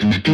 We get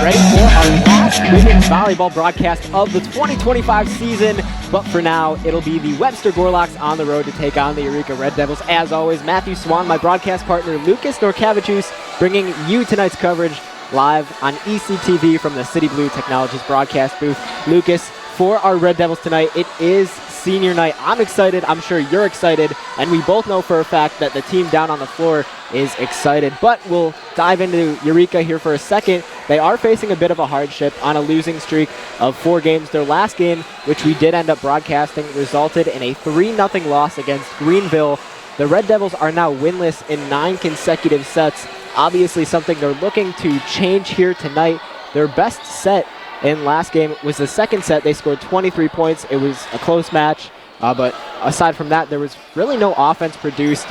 ready for our last women's volleyball broadcast of the 2025 season, but for now, it'll be the Webster Gorloks on the road to take on the Eureka Red Devils. As always, Matthew Swan, my broadcast partner, Lucas Norcavicius, bringing you tonight's coverage live on ECTV from the City Blue Technologies broadcast booth. Lucas, for our Red Devils tonight, it is senior night. I'm excited. I'm sure you're excited. And we both know for a fact that the team down on the floor is excited. But we'll dive into Eureka here for a second. They are facing a bit of a hardship on a losing streak of 4 games. Their last game, which we did end up broadcasting, resulted in a 3-0 loss against Greenville. The Red Devils are now winless in 9 consecutive sets. Obviously something they're looking to change here tonight. Their best set in last game was the second set. They scored 23 points. It was a close match, but aside from that, there was really no offense produced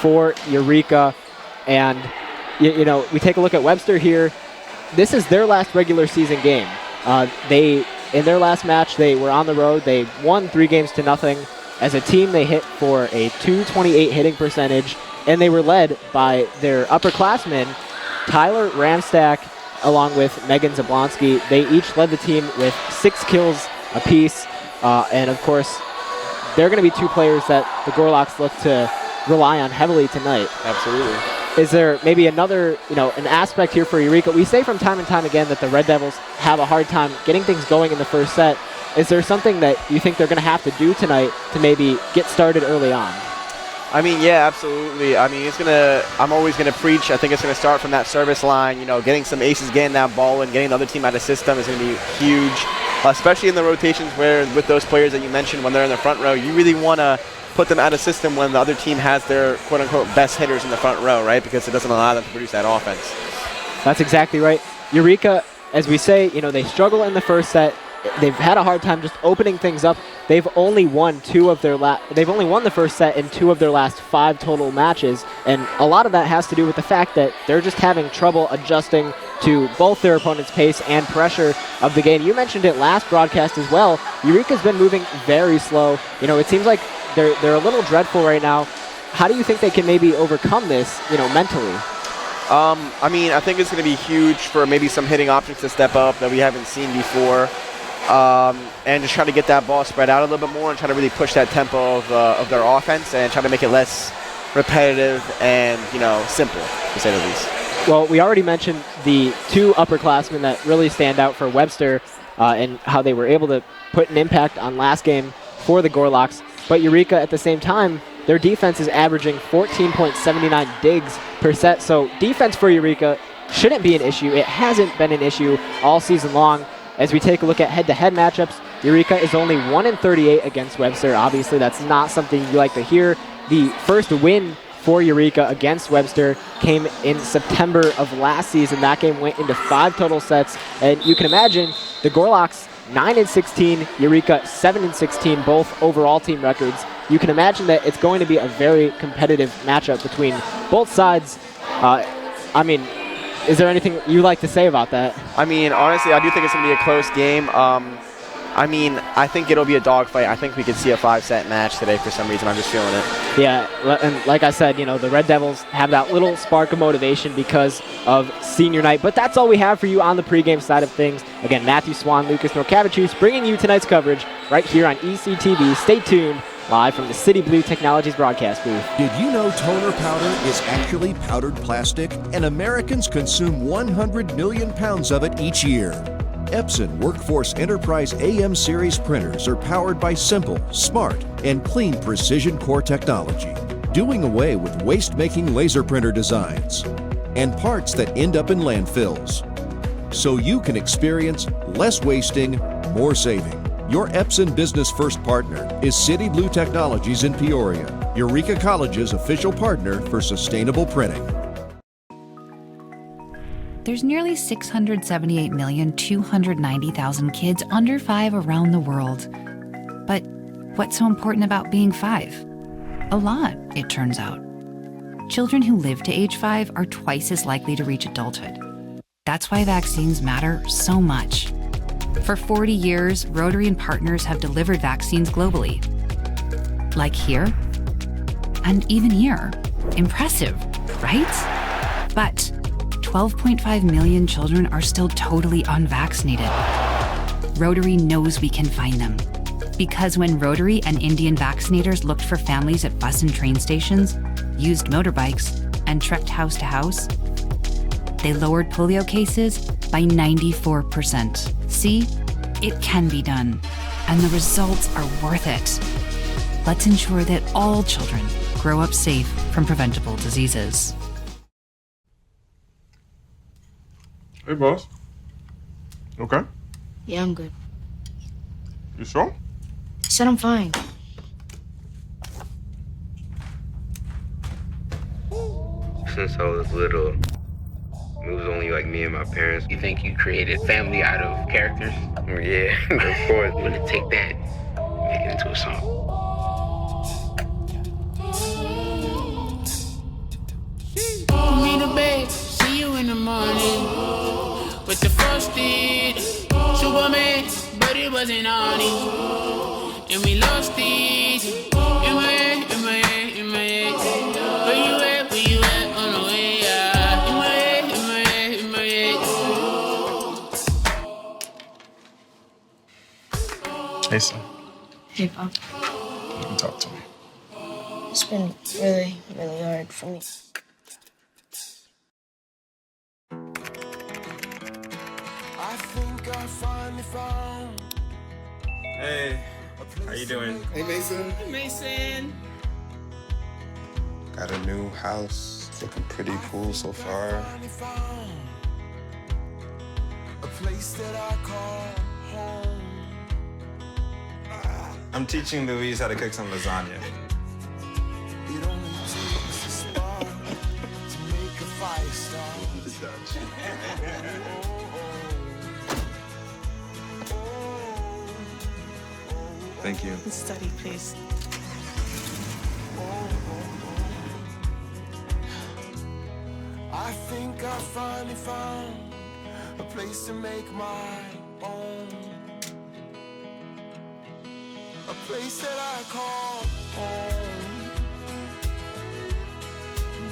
for Eureka. And, you know, we take a look at Webster here. This is their last regular season game. In their last match, they were on the road. They won 3-0. As a team, they hit for a .228 hitting percentage, and they were led by their upperclassmen, Tyler Ramstack, along with Megan Zablonsky. They each led the team with 6 kills apiece. And, of course, they're going to be 2 players that the Gorloks look to rely on heavily tonight. Absolutely. Is there maybe another, an aspect here for Eureka? We say from time and time again that the Red Devils have a hard time getting things going in the first set. Is there something that you think they're going to have to do tonight to maybe get started early on? I mean, yeah, absolutely. I mean, I'm always going to preach. I think it's going to start from that service line. Getting some aces, getting that ball, and getting the other team out of system is going to be huge, especially in the rotations where with those players that you mentioned when they're in the front row, you really want to put them out of system when the other team has their quote-unquote best hitters in the front row, right? Because it doesn't allow them to produce that offense. That's exactly right. Eureka, as we say, they struggle in the first set. They've had a hard time just opening things up. They've only won the first set in 2 of their last 5 total matches, and a lot of that has to do with the fact that they're just having trouble adjusting to both their opponent's pace and pressure of the game. You mentioned it last broadcast as well. Eureka's been moving very slow. It seems like they're a little dreadful right now. How do you think they can maybe overcome this, mentally? I mean, I think it's going to be huge for maybe some hitting options to step up that we haven't seen before. And just try to get that ball spread out a little bit more and try to really push that tempo of their offense and try to make it less repetitive and, simple, to say the least. Well, we already mentioned the 2 upperclassmen that really stand out for Webster and how they were able to put an impact on last game for the Gorloks. But Eureka, at the same time, their defense is averaging 14.79 digs per set. So defense for Eureka shouldn't be an issue. It hasn't been an issue all season long. As we take a look at head-to-head matchups, Eureka is only 1-38 against Webster. Obviously, that's not something you like to hear. The first win for Eureka against Webster came in September of last season. That game went into 5 total sets. And you can imagine the Gorloks 9-16, Eureka 7-16, both overall team records. You can imagine that it's going to be a very competitive matchup between both sides. Is there anything you like to say about that? I mean, honestly, I do think it's going to be a close game. I think it'll be a dogfight. I think we could see a 5-set match today for some reason. I'm just feeling it. Yeah, and like I said, the Red Devils have that little spark of motivation because of senior night. But that's all we have for you on the pregame side of things. Again, Matthew Swan, Lucas Norcavicius bringing you tonight's coverage right here on ECTV. Stay tuned. Live from the City Blue Technologies broadcast booth. Did you know toner powder is actually powdered plastic, and Americans consume 100 million pounds of it each year? Epson Workforce Enterprise AM series printers are powered by simple, smart, and clean precision core technology, doing away with waste-making laser printer designs and parts that end up in landfills. So you can experience less wasting, more saving. Your Epson Business First partner is City Blue Technologies in Peoria, Eureka College's official partner for sustainable printing. There's nearly 678,290,000 kids under 5 around the world. But what's so important about being 5? A lot, it turns out. Children who live to age 5 are twice as likely to reach adulthood. That's why vaccines matter so much. For 40 years, Rotary and partners have delivered vaccines globally. Like here, and even here. Impressive, right? But 12.5 million children are still totally unvaccinated. Rotary knows we can find them. Because when Rotary and Indian vaccinators looked for families at bus and train stations, used motorbikes, and trekked house to house, they lowered polio cases by 94%. See, it can be done, and the results are worth it. Let's ensure that all children grow up safe from preventable diseases. Hey, boss. Okay? Yeah, I'm good. You sure? I said I'm fine. Since I was little, it was only like me and my parents. You think you created family out of characters? Yeah, of course. I'm gonna take that and make it into a song. Put me to bed, see you in the morning. With the frosted Superman, but it wasn't on it. And we lost it. In my head, in my head, in my head. Where you at, where you at on the way out? In my head, in my head, in my head. Hey, son. Hey, Pop. You can talk to me. It's been really, really hard for me. I think I finally found. Hey, how you doing? Hey, Mason. Hey, Mason. Got a new house. It's looking pretty cool so far. A place that I call home. I'm teaching Louise how to cook some lasagna. It only takes a spark to make a fire start. Thank you. Study, please. I think I finally found a place to make my own. A place that I call home.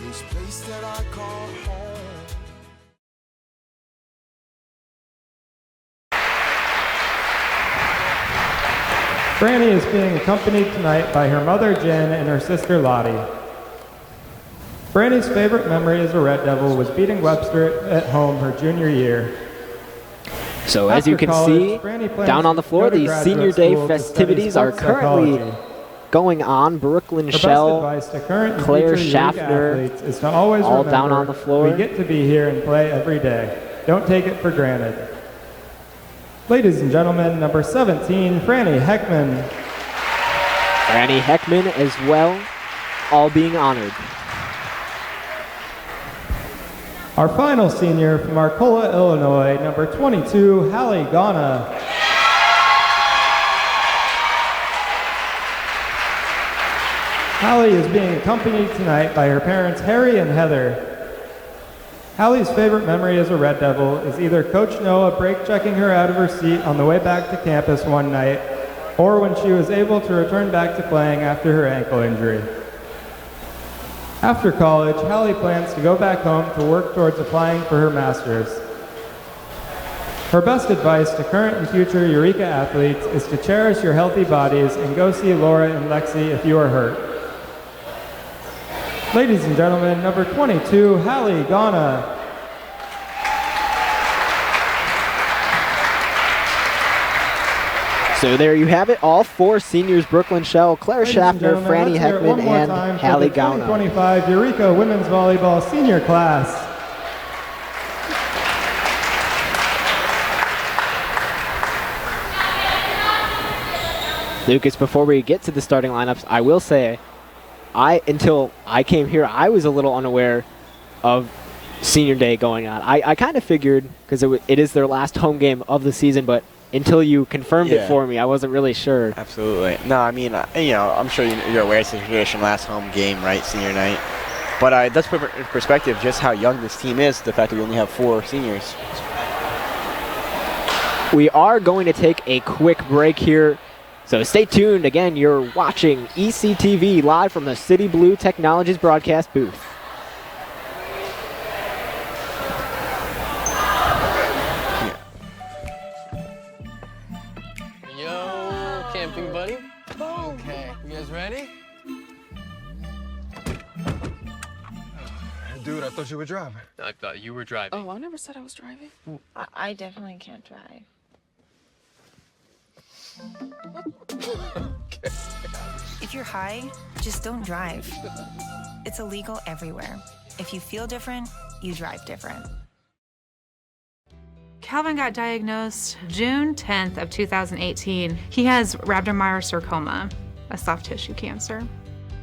This place that I call home. Franny is being accompanied tonight by her mother Jen and her sister Lottie. Franny's favorite memory as a Red Devil was beating Webster at home her junior year. So as you can see, down on the floor, the Senior Day festivities are currently going on. Brooklyn Shell, Claire Schaffner, is to always all down on the floor. We get to be here and play every day. Don't take it for granted. Ladies and gentlemen, number 17, Franny Heckman. Franny Heckman as well, all being honored. Our final senior from Arcola, Illinois, number 22, Hallie Ghana. Hallie is being accompanied tonight by her parents, Harry and Heather. Hallie's favorite memory as a Red Devil is either Coach Noah brake-checking her out of her seat on the way back to campus one night, or when she was able to return back to playing after her ankle injury. After college, Hallie plans to go back home to work towards applying for her master's. Her best advice to current and future Eureka athletes is to cherish your healthy bodies and go see Laura and Lexi if you are hurt. Ladies and gentlemen, number 22, Hallie Ghana. So there you have it, all four seniors, Brooklyn Shell, Claire Schaffner, Franny Heckman, and Hallie Ghana. 2025 Eureka Women's Volleyball Senior Class. Lucas, before we get to the starting lineups, I will say, until I came here, I was a little unaware of Senior Day going on. I kind of figured, because it is their last home game of the season, but until you confirmed it for me, I wasn't really sure. Absolutely. No, I mean, I'm sure you're aware it's the tradition, last home game, right, senior night. But it does put in perspective just how young this team is, the fact that we only have 4 seniors. We are going to take a quick break here, so stay tuned. Again, you're watching ECTV live from the City Blue Technologies broadcast booth. Yo, camping buddy. Okay, you guys ready? Dude, I thought you were driving. I thought you were driving. Oh, I never said I was driving. I definitely can't drive. If you're high, just don't drive. It's illegal everywhere. If you feel different, you drive different. Calvin got diagnosed June 10th of 2018. He has rhabdomyosarcoma, a soft tissue cancer.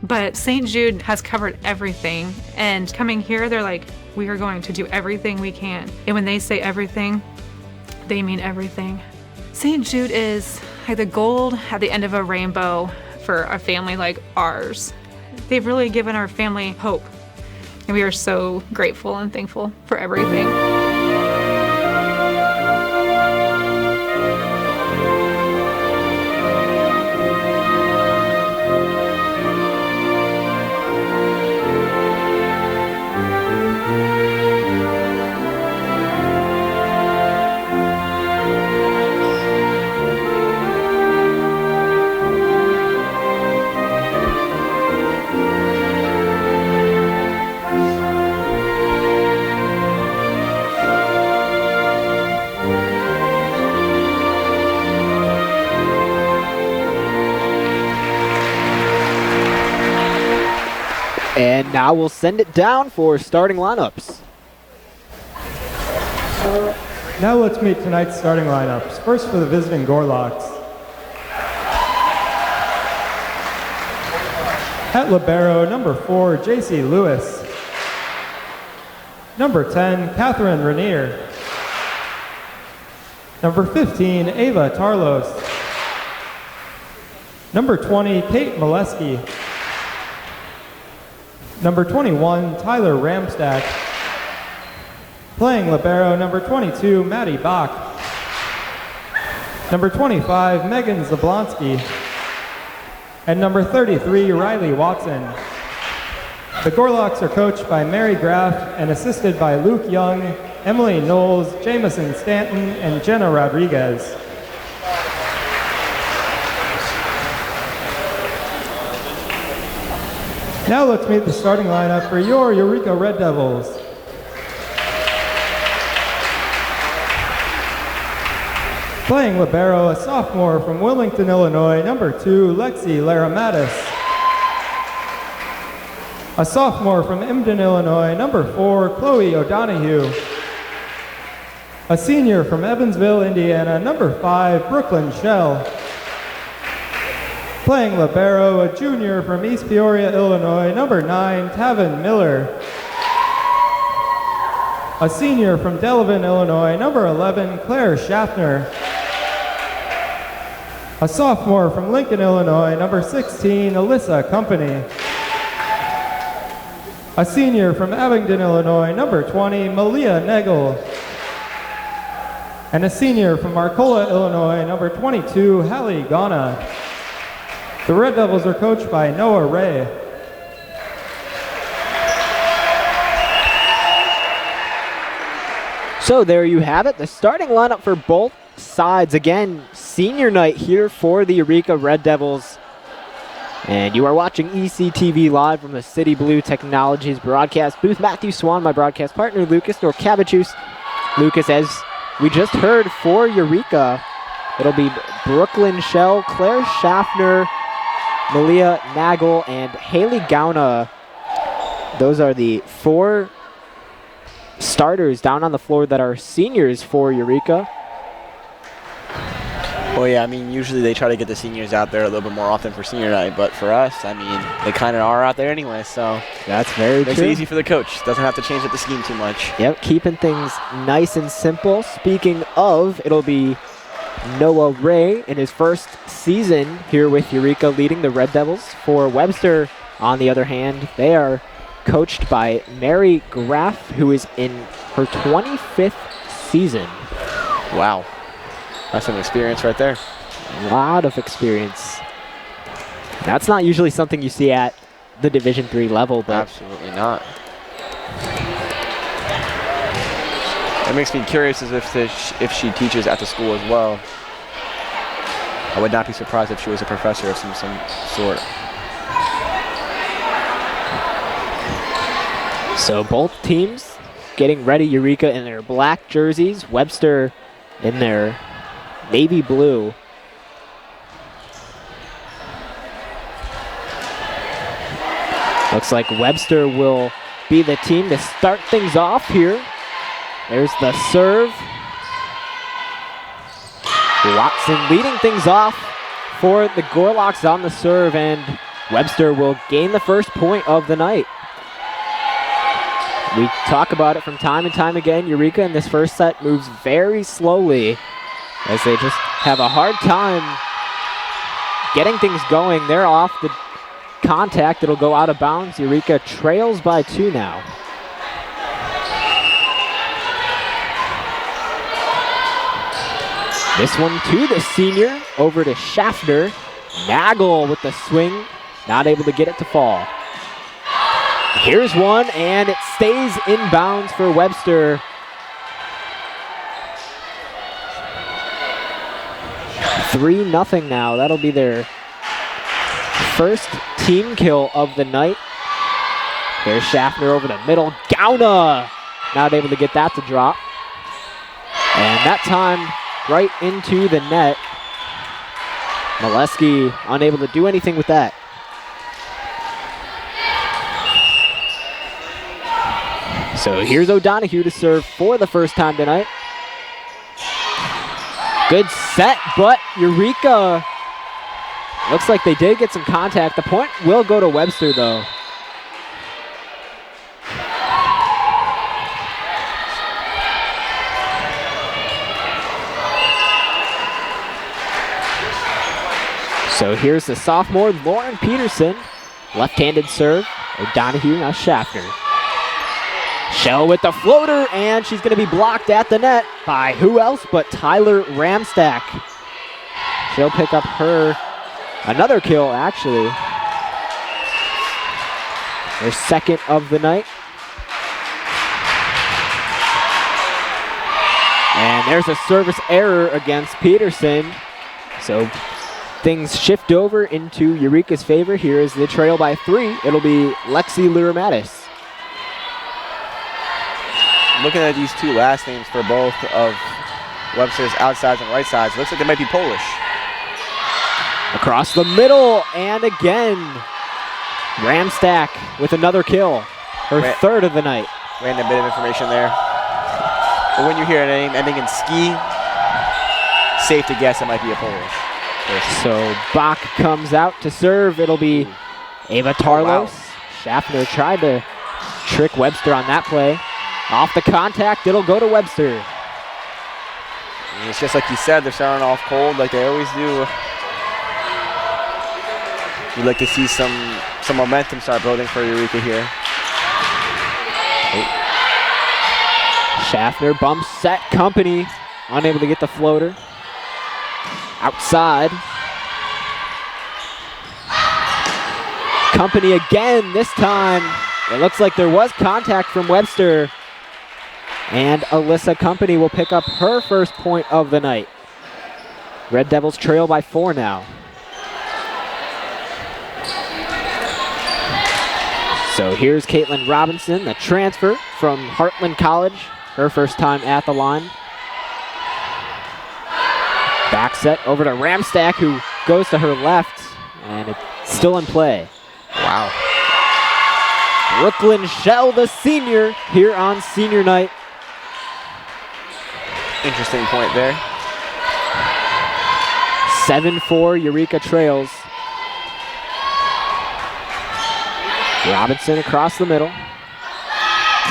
But St. Jude has covered everything, and coming here, they're like, we are going to do everything we can. And when they say everything, they mean everything. St. Jude is like the gold at the end of a rainbow for a family like ours. They've really given our family hope, and we are so grateful and thankful for everything. And now we'll send it down for starting lineups. Now let's meet tonight's starting lineups. First for the visiting Gorlocks. At libero, number 4, J.C. Lewis. Number 10, Catherine Rainier. Number 15, Ava Tarlos. Number 20, Kate Molesky. Number 21, Tyler Ramstack. Playing libero, number 22, Maddie Bach. Number 25, Megan Zablonsky. And number 33, Riley Watson. The Gorlocks are coached by Mary Graff and assisted by Luke Young, Emily Knowles, Jamison Stanton, and Jenna Rodriguez. Now let's meet the starting lineup for your Eureka Red Devils. Playing libero, a sophomore from Wilmington, Illinois, number 2, Lexi Laramatis. A sophomore from Emden, Illinois, number 4, Chloe O'Donohue. A senior from Evansville, Indiana, number 5, Brooklyn Shell. Playing libero, a junior from East Peoria, Illinois, number 9, Tavin Miller. A senior from Delavan, Illinois, number 11, Claire Schaffner. A sophomore from Lincoln, Illinois, number 16, Alyssa Company. A senior from Abingdon, Illinois, number 20, Malia Nagel. And a senior from Arcola, Illinois, number 22, Hallie Ghana. The Red Devils are coached by Noah Ray. So there you have it, the starting lineup for both sides. Again, senior night here for the Eureka Red Devils. And you are watching ECTV live from the City Blue Technologies broadcast booth. Matthew Swan, my broadcast partner, Lucas Norcavicius. Lucas, as we just heard for Eureka, it'll be Brooklyn Shell, Claire Schaffner, Malia Nagel, and Haley Gauna. Those are the 4 starters down on the floor that are seniors for Eureka. Well, yeah, I mean, usually they try to get the seniors out there a little bit more often for senior night, but for us, I mean, they kind of are out there anyway, so that's very makes true. it easy for the coach. Doesn't have to change up the scheme too much. Yep, keeping things nice and simple. Speaking of, it'll be Noah Ray in his first season here with Eureka leading the Red Devils. For Webster, on the other hand, they are coached by Mary Graff, who is in her 25th season. Wow. That's some experience right there. A lot of experience. That's not usually something you see at the Division III level, but absolutely not. It makes me curious as if she teaches at the school as well. I would not be surprised if she was a professor of some sort. So both teams getting ready. Eureka in their black jerseys, Webster in their navy blue. Looks like Webster will be the team to start things off here. There's the serve. Watson leading things off for the Gorlocks on the serve, and Webster will gain the first point of the night. We talk about it from time and time again. Eureka in this first set moves very slowly as they just have a hard time getting things going. They're off the contact. It'll go out of bounds. Eureka trails by 2 now. This one to the senior, over to Schaffner. Nagel with the swing, not able to get it to fall. Here's one, and it stays in bounds for Webster. Three nothing now. That'll be their first team kill of the night. There's Schaffner over the middle. Gauna not able to get that to drop. And that time, right into the net. Molesky unable to do anything with that. So here's O'Donohue to serve for the first time tonight. Good set, but Eureka, looks like they did get some contact. The point will go to Webster though. So here's the sophomore, Lauren Peterson. Left-handed serve. O'Donohue, now Schaffner. Shell with the floater, and she's going to be blocked at the net by who else but Tyler Ramstack. She'll pick up her another kill, actually. Her second of the night. And there's a service error against Peterson. So things shift over into Eureka's favor. Here is the trail by 3. It'll be Lexi Luramatis. Looking at these two last names for both of Webster's outsides and right sides, looks like they might be Polish. Across the middle, and again, Ramstack with another kill. Her third of the night. Random bit of information there. But when you hear a name ending in ski, safe to guess it might be a Polish person. So Bach comes out to serve. It'll be Ava Tarlos. wow. Schaffner tried to trick Webster on that play. Off the contact, it'll go to Webster. And it's just like you said, they're starting off cold like they always do. You'd like to see some momentum start building for Eureka here. Schaffner bumps set company. Unable to get the floater. Outside. Company again, this time. It looks like there was contact from Webster. And Alyssa Company will pick up her first point of the night. Red Devils trail by 4 now. So here's Caitlin Robinson, the transfer from Heartland College. Her first time at the line. Back set over to Ramstack, who goes to her left. And it's still in play. Wow. Brooklyn Shell, the senior, here on senior night. Interesting point there. 7-4, Eureka trails. Robinson across the middle.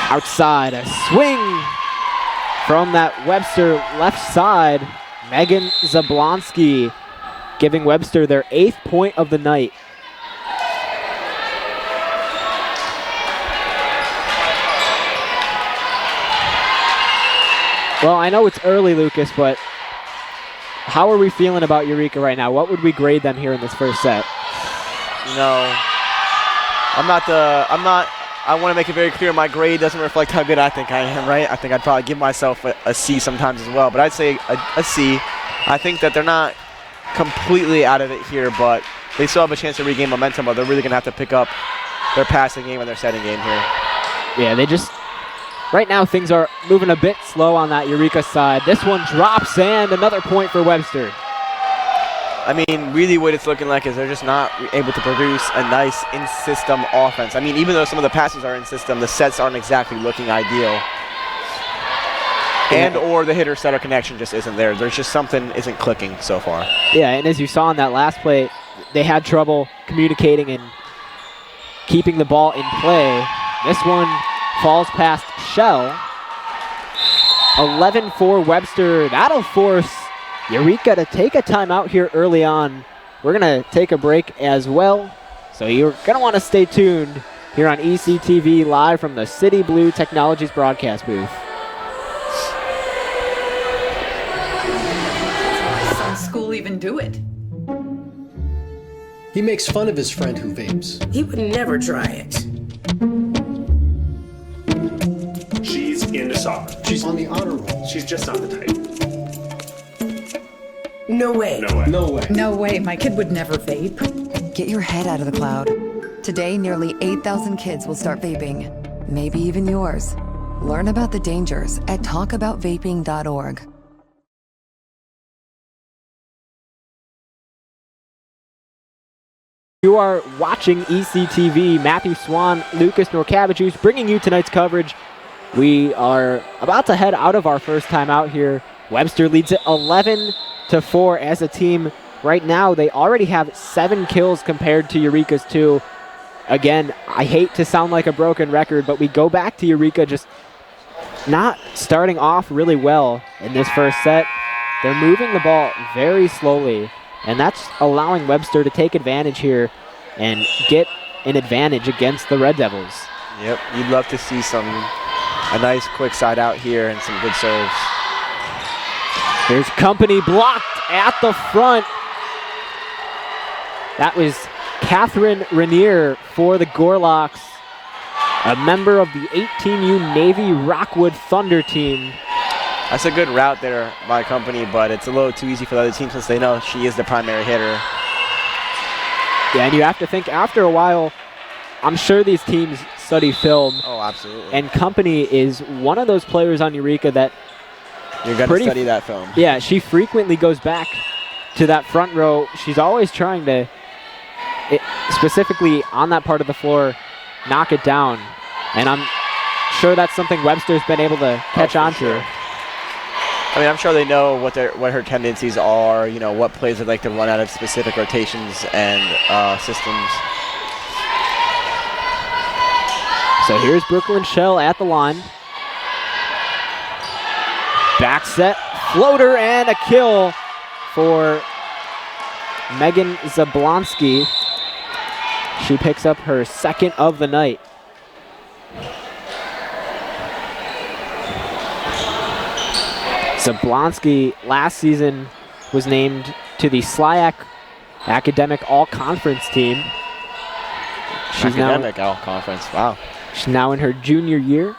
Outside, a swing from that Webster left side. Megan Zablonsky giving Webster their 8th point of the night. Well, I know it's early, Lucas, but how are we feeling about Eureka right now? What would we grade them here in this first set? You know, I want to make it very clear my grade doesn't reflect how good I think I am, right? I think I'd probably give myself a C sometimes as well, but I'd say a C. I think that they're not completely out of it here, but they still have a chance to regain momentum, but they're really going to have to pick up their passing game and their setting game here. Yeah, they just, right now things are moving a bit slow on that Eureka side. This one drops and another point for Webster. I mean, really what it's looking like is they're just not able to produce a nice in-system offense. I mean, even though some of the passes are in-system, the sets aren't exactly looking ideal. And or the hitter-setter connection just isn't there. There's just something isn't clicking so far. Yeah, and as you saw in that last play, they had trouble communicating and keeping the ball in play. This one falls past Shell. 11-4 Webster. That'll force Eureka to take a timeout here early on. We're going to take a break as well, so you're going to want to stay tuned here on ECTV live from the City Blue Technologies broadcast booth. Some school even do it. He makes fun of his friend who vapes. He would never try it. She's into soccer. She's on the honor roll. She's just not the type. No way. No way. No way. No way, my kid would never vape. Get your head out of the cloud. Today, nearly 8,000 kids will start vaping. Maybe even yours. Learn about the dangers at talkaboutvaping.org. You are watching ECTV. Matthew Swan, Lucas Norcavichus bringing you tonight's coverage. We are about to head out of our first time out here. Webster leads it 11-4 as a team. Right now, they already have 7 kills compared to Eureka's 2. Again, I hate to sound like a broken record, but we go back to Eureka just not starting off really well in this first set. They're moving the ball very slowly, and that's allowing Webster to take advantage here and get an advantage against the Red Devils. Yep, you'd love to see a nice quick side out here and some good serves. There's company blocked at the front. That was Catherine Rainier for the Gorlocks, a member of the 18U Navy Rockwood Thunder team. That's a good route there by company, but it's a little too easy for the other team since they know she is the primary hitter. Yeah, and you have to think after a while, I'm sure these teams study film. Oh, absolutely. And company is one of those players on Eureka that you're going to study that film. Yeah, she frequently goes back to that front row. She's always trying to, specifically on that part of the floor, knock it down. And I'm sure that's something Webster's been able to catch on to. Sure. I mean, I'm sure they know what her tendencies are, you know, what plays they'd like to run out of specific rotations and systems. So here's Brooklyn Shell at the line. Back set, floater, and a kill for Megan Zablonsky. She picks up her second of the night. Zablonsky last season was named to the SLIAC Academic All-Conference team. She's Academic All-Conference, wow. She's now in her junior year.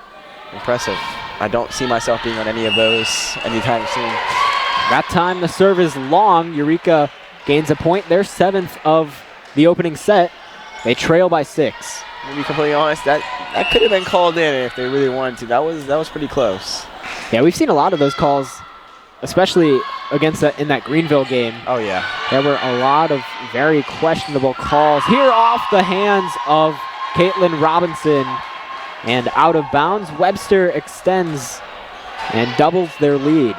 Impressive. I don't see myself being on any of those anytime soon. That time the serve is long. Eureka gains a point. They're 7th of the opening set. They trail by 6. To be completely honest, that could have been called in if they really wanted to. That was pretty close. Yeah, we've seen a lot of those calls, especially against in that Greenville game. Oh, yeah. There were a lot of very questionable calls. Here off the hands of Caitlin Robinson. And out of bounds, Webster extends and doubles their lead.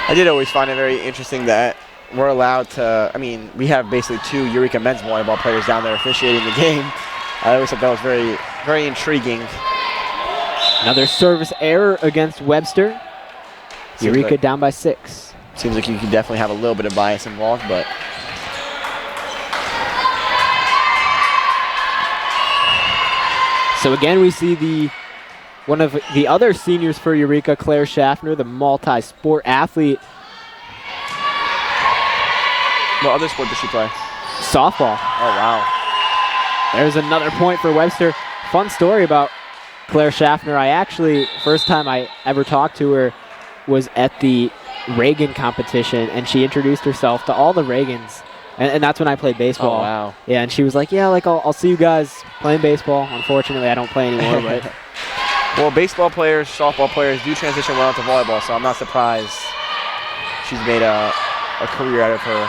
I did always find it very interesting that we're allowed to, I mean, we have basically 2 Eureka men's volleyball players down there officiating the game. I always thought that was very, very intriguing. Another service error against Webster. Eureka down by 6. Seems like you can definitely have a little bit of bias involved, but. So again, we see the one of the other seniors for Eureka, Claire Schaffner, the multi-sport athlete. What other sport does she play? Softball. Oh, wow. There's another point for Webster. Fun story about Claire Schaffner. I actually, first time I ever talked to her was at the Reagan competition, and she introduced herself to all the Reagans. And that's when I played baseball. Oh, wow. Yeah, and she was like, yeah, like I'll see you guys playing baseball. Unfortunately, I don't play anymore, but... Well, baseball players, softball players do transition well into volleyball, so I'm not surprised she's made a career out of her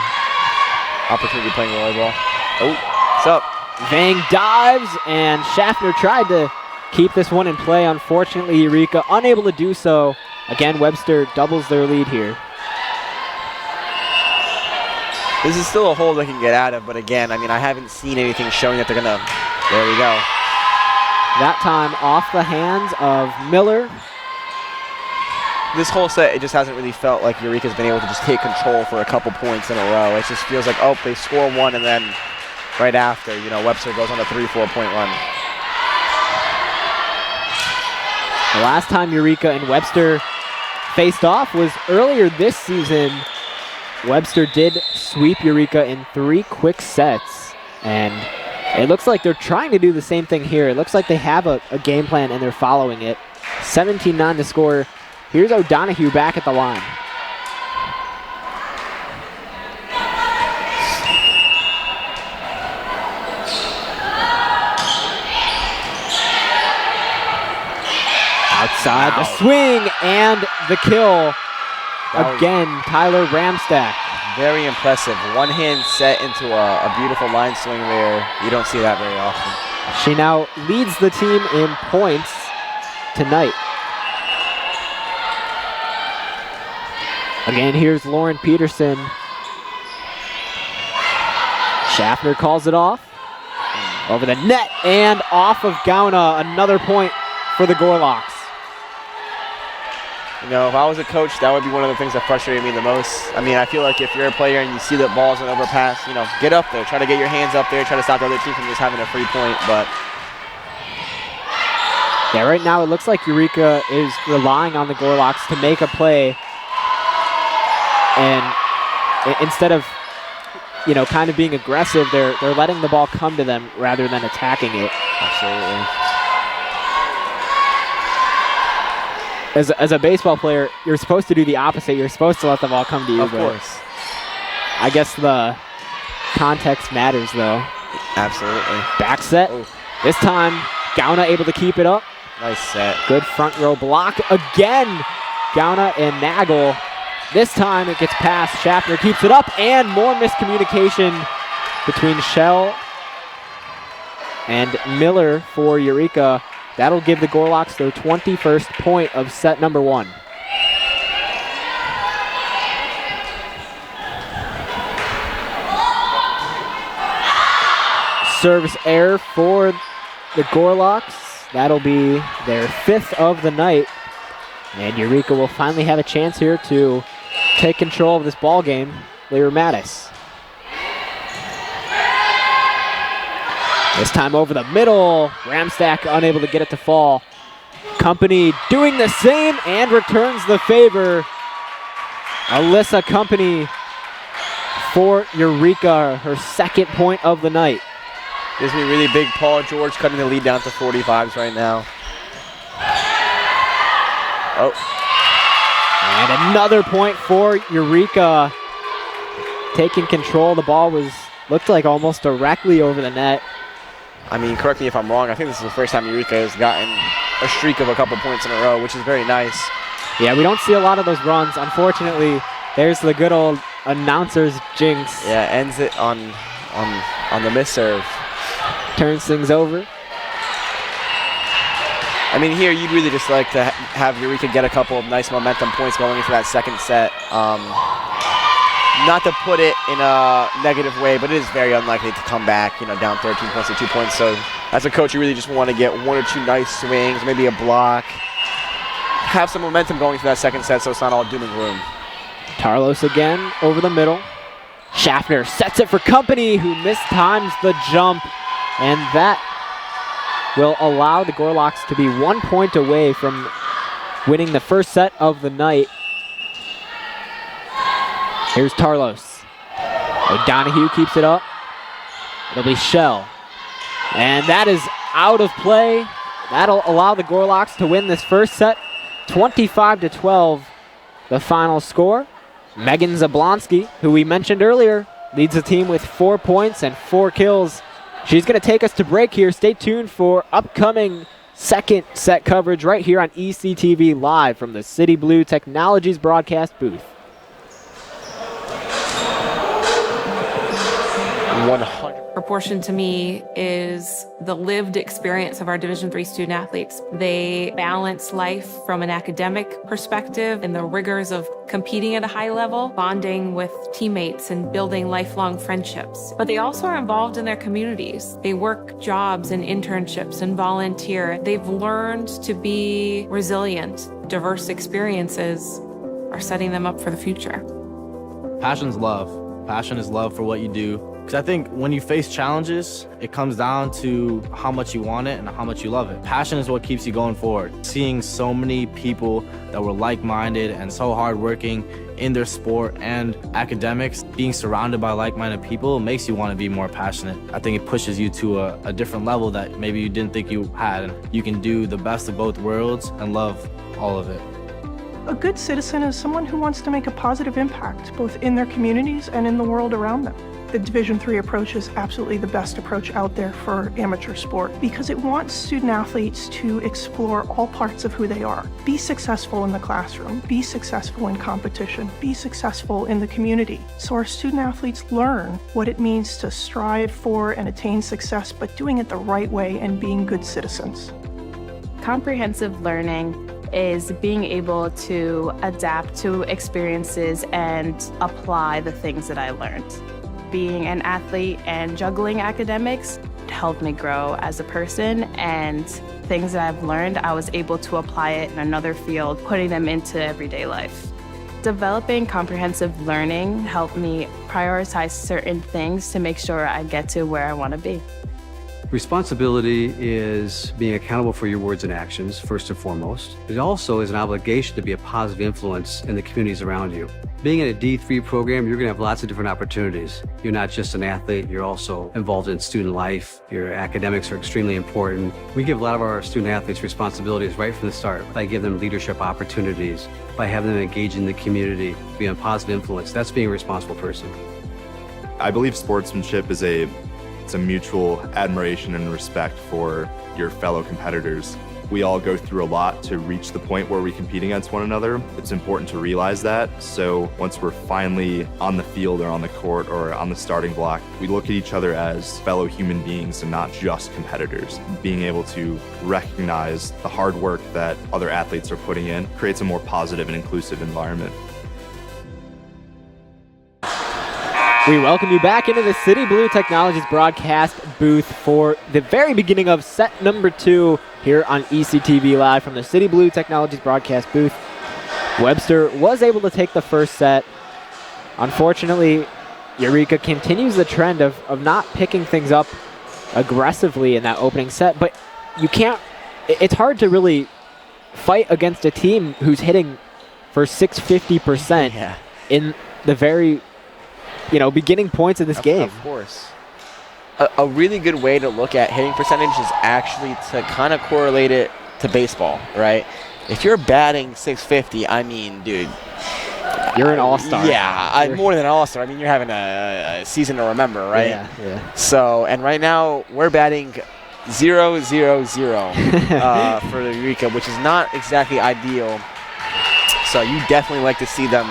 opportunity playing volleyball. Oh, what's up? Vang dives, and Schaffner tried to keep this one in play. Unfortunately, Eureka unable to do so. Again, Webster doubles their lead here. This is still a hole they can get out of, but again, I mean, I haven't seen anything showing that they're going to... There we go. That time off the hands of Miller. This whole set, it just hasn't really felt like Eureka's been able to just take control for a couple points in a row. It just feels like, oh, they score one, and then right after, you know, Webster goes on a 3-4 point run. The last time Eureka and Webster faced off was earlier this season. Webster did sweep Eureka in 3 quick sets, and it looks like they're trying to do the same thing here. It looks like they have a game plan and they're following it. 17-9 to score. Here's O'Donohue back at the line. Outside, the swing and the kill. Again, Tyler Ramstack. Very impressive. One-hand set into a beautiful line swing there. You don't see that very often. She now leads the team in points tonight. Again, here's Lauren Peterson. Schaffner calls it off. Over the net and off of Gauna. Another point for the Gorlocks. You know, if I was a coach, that would be one of the things that frustrated me the most. I mean, I feel like if you're a player and you see that ball's an overpass, you know, get up there. Try to get your hands up there. Try to stop the other team from just having a free point. But yeah, right now it looks like Eureka is relying on the Gorlocks to make a play. And instead of, you know, kind of being aggressive, they're letting the ball come to them rather than attacking it. Absolutely. As a baseball player, you're supposed to do the opposite. You're supposed to let the ball come to you. Of course. I guess the context matters, though. Absolutely. Back set. Oh. This time, Gauna able to keep it up. Nice set. Good front row block. Again, Gauna and Nagel. This time it gets past. Schaffner keeps it up, and more miscommunication between Shell and Miller for Eureka. That'll give the Gorlocks their 21st point of set number 1. Service error for the Gorlocks. That'll be their 5th of the night. And Eureka will finally have a chance here to take control of this ball game. Lyra Mattis. This time over the middle. Ramstack unable to get it to fall. Company doing the same and returns the favor. Alyssa Company for Eureka, her 2nd point of the night. Gives me really big Paul George cutting the lead down to 45s right now. Oh. And another point for Eureka. Taking control. The ball looked like almost directly over the net. I mean, correct me if I'm wrong. I think this is the first time Eureka has gotten a streak of a couple points in a row, which is very nice. Yeah, we don't see a lot of those runs. Unfortunately, there's the good old announcer's jinx. Yeah, ends it on the misserve. Turns things over. I mean, here you'd really just like to have Eureka get a couple of nice momentum points going into that 2nd set. Not to put it in a negative way, but it is very unlikely to come back, you know, down 13 points to 2 points. So as a coach, you really just want to get 1 or 2 nice swings, maybe a block. Have some momentum going into that 2nd set so it's not all doom and gloom. Tarlos again over the middle. Schaffner sets it for Company, who mistimes the jump. And that will allow the Gorlocks to be 1 point away from winning the first set of the night. Here's Tarlos. O'Donohue keeps it up. It'll be Shell. And that is out of play. That'll allow the Gorlocks to win this first set, 25-12, the final score. Megan Zablonsky, who we mentioned earlier, leads the team with 4 points and 4 kills. She's going to take us to break here. Stay tuned for upcoming second set coverage right here on ECTV Live from the City Blue Technologies broadcast booth. 100. Proportion to me is the lived experience of our Division III student athletes. They balance life from an academic perspective and the rigors of competing at a high level, bonding with teammates and building lifelong friendships. But they also are involved in their communities. They work jobs and internships and volunteer. They've learned to be resilient. Diverse experiences are setting them up for the future. Passion's love. Passion is love for what you do. Because I think when you face challenges, it comes down to how much you want it and how much you love it. Passion is what keeps you going forward. Seeing so many people that were like-minded and so hardworking in their sport and academics, being surrounded by like-minded people makes you want to be more passionate. I think it pushes you to a different level that maybe you didn't think you had. And you can do the best of both worlds and love all of it. A good citizen is someone who wants to make a positive impact, both in their communities and in the world around them. The Division III approach is absolutely the best approach out there for amateur sport because it wants student athletes to explore all parts of who they are. Be successful in the classroom, be successful in competition, be successful in the community. So our student athletes learn what it means to strive for and attain success, but doing it the right way and being good citizens. Comprehensive learning is being able to adapt to experiences and apply the things that I learned. Being an athlete and juggling academics helped me grow as a person, and things that I've learned, I was able to apply it in another field, putting them into everyday life. Developing comprehensive learning helped me prioritize certain things to make sure I get to where I want to be. Responsibility is being accountable for your words and actions, first and foremost. It also is an obligation to be a positive influence in the communities around you. Being in a D3 program, you're going to have lots of different opportunities. You're not just an athlete, you're also involved in student life. Your academics are extremely important. We give a lot of our student athletes responsibilities right from the start by giving them leadership opportunities, by having them engage in the community, be a positive influence. That's being a responsible person. I believe sportsmanship is a mutual admiration and respect for your fellow competitors. We all go through a lot to reach the point where we compete against one another. It's important to realize that. So once we're finally on the field or on the court or on the starting block, we look at each other as fellow human beings and not just competitors. Being able to recognize the hard work that other athletes are putting in creates a more positive and inclusive environment. We welcome you back into the City Blue Technologies broadcast booth for the very beginning of set number 2 here on ECTV Live from the City Blue Technologies broadcast booth. Webster was able to take the first set. Unfortunately, Eureka continues the trend of not picking things up aggressively in that opening set, but you can't, it's hard to really fight against a team who's hitting for 650% in the very beginning points of this game. Of course. A really good way to look at hitting percentage is actually to kind of correlate it to baseball, right? If you're batting 650, I mean, dude. You're an all-star. Yeah, more than an all-star. I mean, you're having a season to remember, right? Yeah. So, and right now, we're batting 0-0-0 for the Eureka, which is not exactly ideal. So you definitely like to see them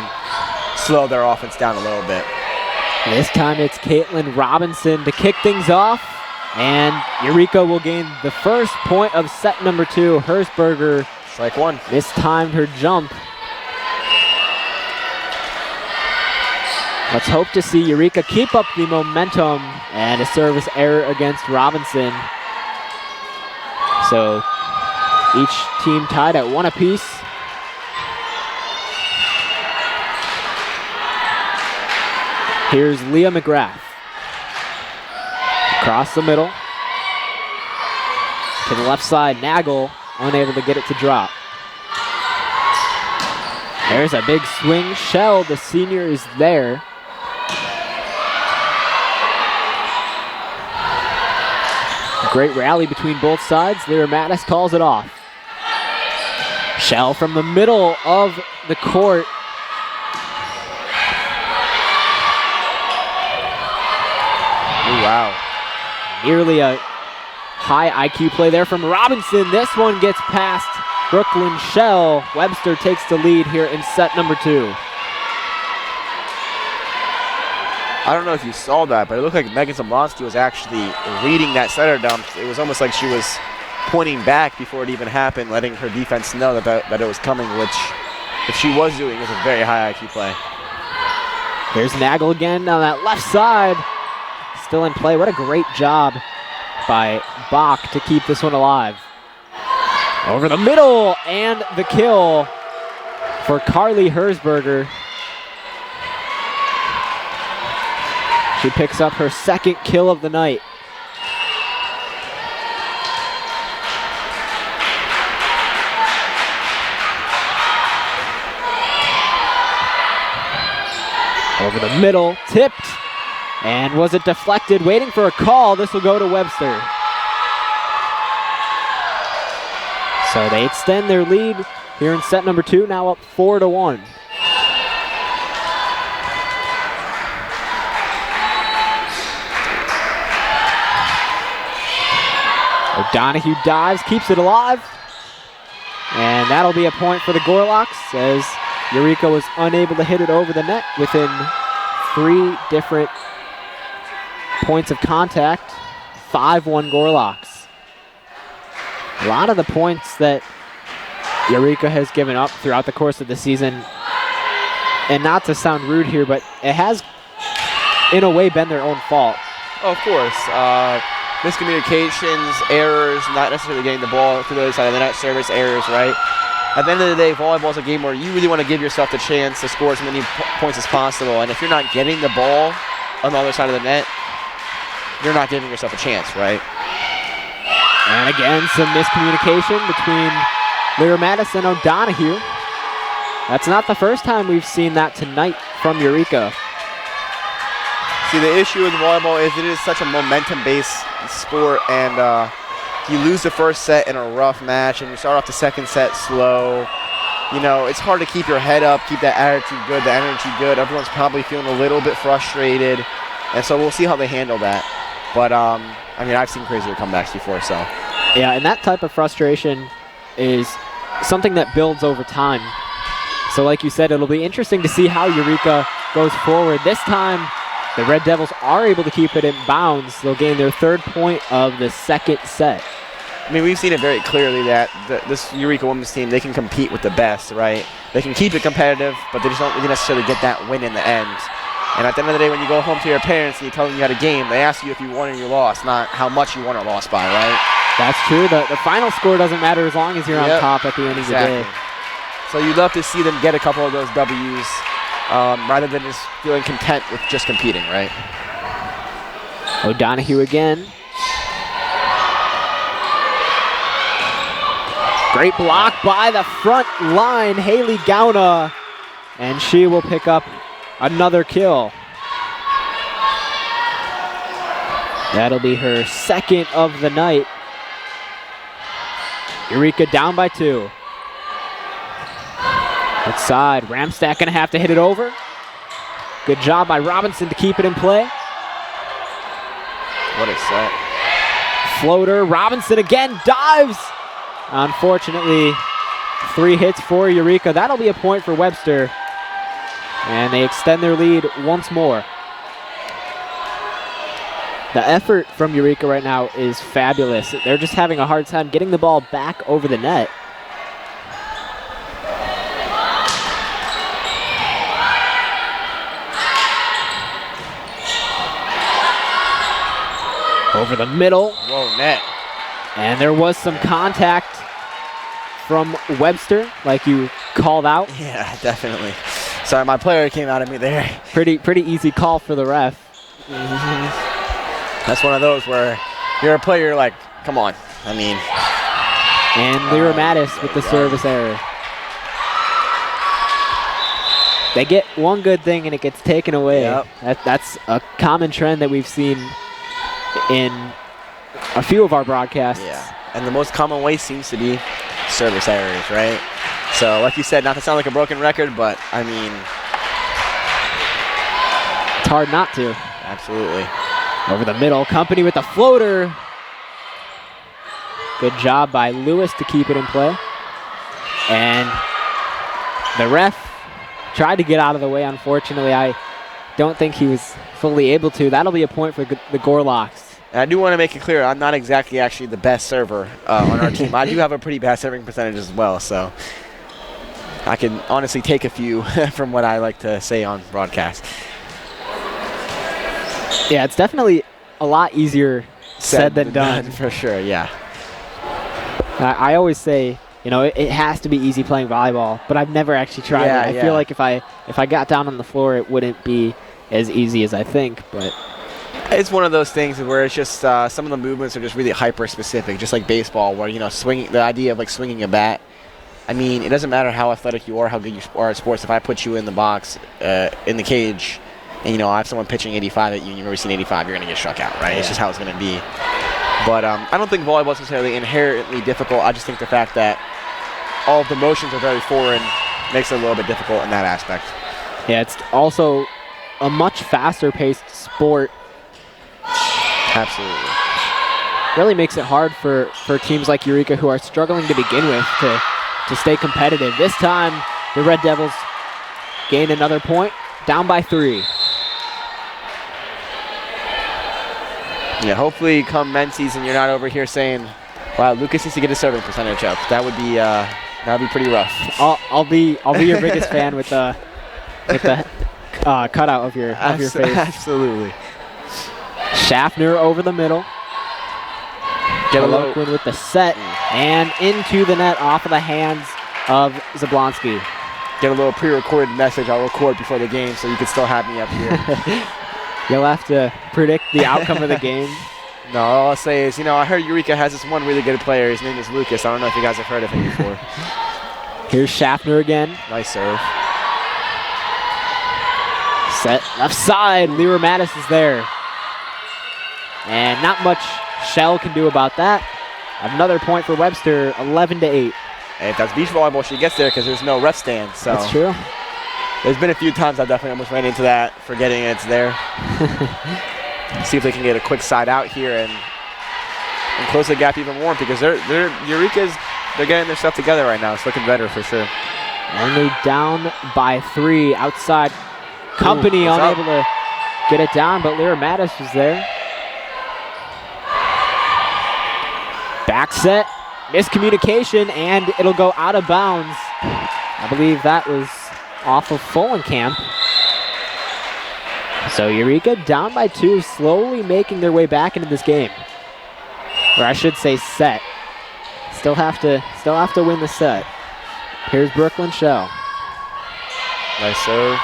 slow their offense down a little bit. This time it's Caitlin Robinson to kick things off, and Eureka will gain the first point of set number 2. Hershberger, strike one, mistimed her jump. Let's hope to see Eureka keep up the momentum, and a service error against Robinson. So each team tied at 1 apiece. Here's Leah McGrath. Across the middle. To the left side, Nagel unable to get it to drop. There's a big swing. Shell, the senior, is there. Great rally between both sides. Lyra Mattis calls it off. Shell from the middle of the court. Ooh, wow. Nearly a high IQ play there from Robinson. This one gets past Brooklyn Shell. Webster takes the lead here in set number 2. I don't know if you saw that, but it looked like Megan Zablonsky was actually reading that setter dump. It was almost like she was pointing back before it even happened, letting her defense know that it was coming, which, if she was doing, is a very high IQ play. Here's Nagel again on that left side. Still in play. What a great job by Bach to keep this one alive. Over the middle, and the kill for Carly Herzberger. She picks up her second kill of the night. Over the middle, tipped, and was it deflected? Waiting for a call. This will go to Webster. So they extend their lead here in set number 2, now up 4-1. O'Donohue dives, keeps it alive. And that'll be a point for the Gorlocks as Eureka was unable to hit it over the net within 3 different points of contact. 5-1 Gorlocks. A lot of the points that Eureka has given up throughout the course of the season, and not to sound rude here, but it has in a way been their own fault. Oh, of course. Miscommunications, errors, not necessarily getting the ball to the other side of the net, service errors, right? At the end of the day, volleyball is a game where you really want to give yourself the chance to score as many points as possible. And if you're not getting the ball on the other side of the net, you're not giving yourself a chance, right? And again, some miscommunication between Lyra Mattis and O'Donohue. That's not the first time we've seen that tonight from Eureka. See, the issue with volleyball is it is such a momentum-based sport, and you lose the first set in a rough match, and you start off the second set slow. You know, it's hard to keep your head up, keep that attitude good, the energy good. Everyone's probably feeling a little bit frustrated, and so we'll see how they handle that. But, I mean, I've seen crazier comebacks before, so. Yeah, and that type of frustration is something that builds over time. So like you said, it'll be interesting to see how Eureka goes forward. This time, the Red Devils are able to keep it in bounds. They'll gain their 3rd point of the second set. I mean, we've seen it very clearly that this Eureka women's team, they can compete with the best, right? They can keep it competitive, but they just don't really necessarily get that win in the end. And at the end of the day, when you go home to your parents and you tell them you had a game, they ask you if you won or you lost, not how much you won or lost by, right? That's true. The final score doesn't matter as long as you're on top at the end of the day. So you'd love to see them get a couple of those W's rather than just feeling content with just competing, right? O'Donohue again. Great block by the front line, Haley Gauna, and she will pick up another kill. That'll be her 2nd of the night. Eureka down by 2. Outside, Ramstack gonna have to hit it over. Good job by Robinson to keep it in play. What a set. Floater, Robinson again dives. Unfortunately, 3 hits for Eureka. That'll be a point for Webster. And they extend their lead once more. The effort from Eureka right now is fabulous. They're just having a hard time getting the ball back over the net. Over the middle. Whoa, net. And there was some contact from Webster, like you called out. Yeah, definitely. Sorry, my player came out at me there. Pretty easy call for the ref. That's one of those where you're a player, you're like, come on. I mean. And Lyra Mattis with the service error. They get one good thing and it gets taken away. Yep. That's a common trend that we've seen in a few of our broadcasts. Yeah, and the most common way seems to be service errors, right? So like you said, not to sound like a broken record, but I mean, it's hard not to. Absolutely. Over the middle, Company with the floater. Good job by Lewis to keep it in play. And the ref tried to get out of the way. Unfortunately, I don't think he was fully able to. That'll be a point for the Gorlocks. And I do want to make it clear, I'm not exactly actually the best server on our team. I do have a pretty bad serving percentage as well, so I can honestly take a few from what I like to say on broadcast. Yeah, it's definitely a lot easier said than done. For sure, yeah. I always say, you know, it has to be easy playing volleyball, but I've never actually tried it. I feel like if I got down on the floor, it wouldn't be as easy as I think, but it's one of those things where it's just some of the movements are just really hyper specific, just like baseball, where, you know, swinging, the idea of like swinging a bat. I mean, it doesn't matter how athletic you are, how good you are at sports. If I put you in the box, in the cage, and, you know, I have someone pitching 85 at you and you've never seen 85, you're going to get struck out, right? Yeah. It's just how it's going to be. But I don't think volleyball is necessarily inherently difficult. I just think the fact that all of the motions are very foreign makes it a little bit difficult in that aspect. Yeah, it's also a much faster-paced sport. Absolutely. Really makes it hard for teams like Eureka, who are struggling to begin with, to stay competitive. This time, the Red Devils gain another point, down by 3. Yeah, hopefully come men's season, you're not over here saying, wow, Lucas needs to get a serving percentage up. That would be pretty rough. I'll be your biggest fan with the cutout of your face. Absolutely. Schaffner over the middle. Get a low with the set and into the net off of the hands of Zablonski. Get a little pre-recorded message I'll record before the game so you can still have me up here. You'll have to predict the outcome of the game. No, all I'll say is, you know, I heard Eureka has this one really good player. His name is Lucas. I don't know if you guys have heard of him before. Here's Schaffner again. Nice serve. Set left side. Lyra Mattis is there. And not much Shell can do about that. Another point for Webster, 11-8. And if that's beach volleyball, she gets there because there's no ref stand. So that's true. There's been a few times I definitely almost ran into that, forgetting it's there. See if they can get a quick side out here and close the gap even more, because Eureka's getting their stuff together right now. It's looking better for sure. Only down by 3 outside. Company unable to get it down, but Lyra Mattis was there. Back set, miscommunication, and it'll go out of bounds. I believe that was off of Folenkamp. So Eureka down by 2, slowly making their way back into this game. Or I should say set. Still have to win the set. Here's Brooklyn Shell. Nice serve.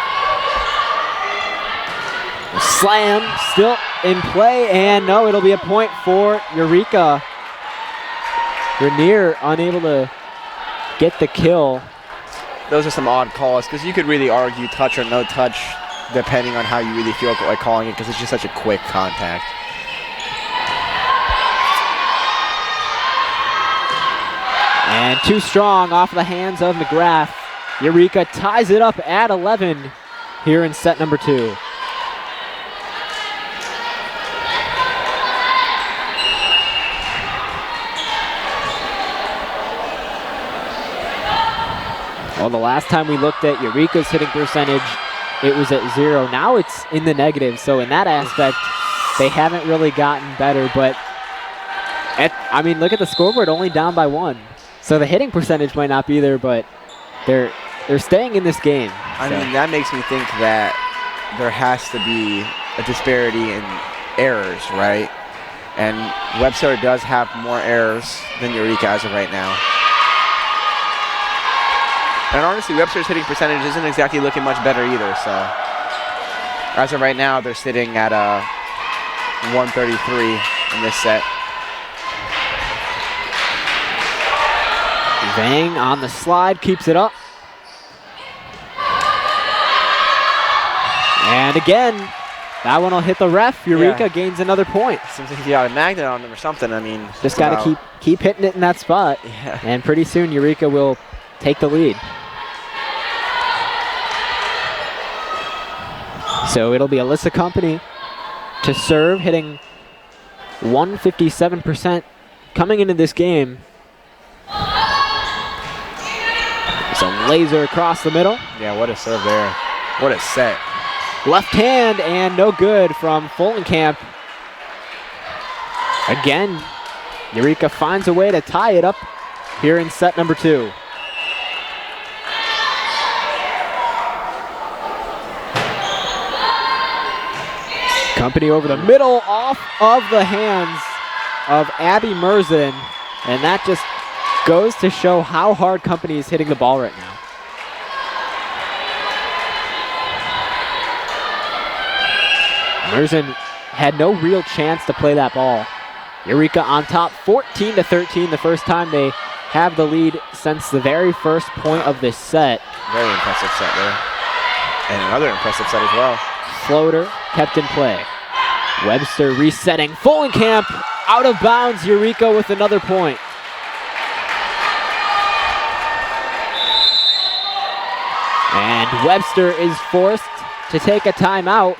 Slam still in play, and no, it'll be a point for Eureka. Rainier unable to get the kill. Those are some odd calls, because you could really argue touch or no touch depending on how you really feel like calling it, because it's just such a quick contact. And too strong off the hands of McGrath. Eureka ties it up at 11 here in set number 2. Well, the last time we looked at Eureka's hitting percentage, it was at 0. Now it's in the negative, so in that aspect, they haven't really gotten better. But, I mean, look at the scoreboard, only down by 1. So the hitting percentage might not be there, but they're staying in this game. I mean, that makes me think that there has to be a disparity in errors, right? And Webster does have more errors than Eureka as of right now. And honestly, Webster's hitting percentage isn't exactly looking much better either. So as of right now, they're sitting at 133 in this set. Vang on the slide, keeps it up. And again, that one will hit the ref. Eureka gains another point. Seems like he got a magnet on him or something. I mean, just got to keep hitting it in that spot. Yeah. And pretty soon, Eureka will take the lead. So it'll be Alyssa Company to serve, hitting 157% coming into this game. Some laser across the middle. Yeah, what a serve there. What a set. Left hand and no good from Follenkamp. Again, Eureka finds a way to tie it up here in set number 2. Company over the middle, off of the hands of Abby Merzin, and that just goes to show how hard Company is hitting the ball right now. Merzin had no real chance to play that ball. Eureka on top, 14-13, the first time they have the lead since the very first point of this set. Very impressive set there. And another impressive set as well. Floater kept in play. Webster resetting. Follenkamp out of bounds. Eureka with another point. And Webster is forced to take a timeout.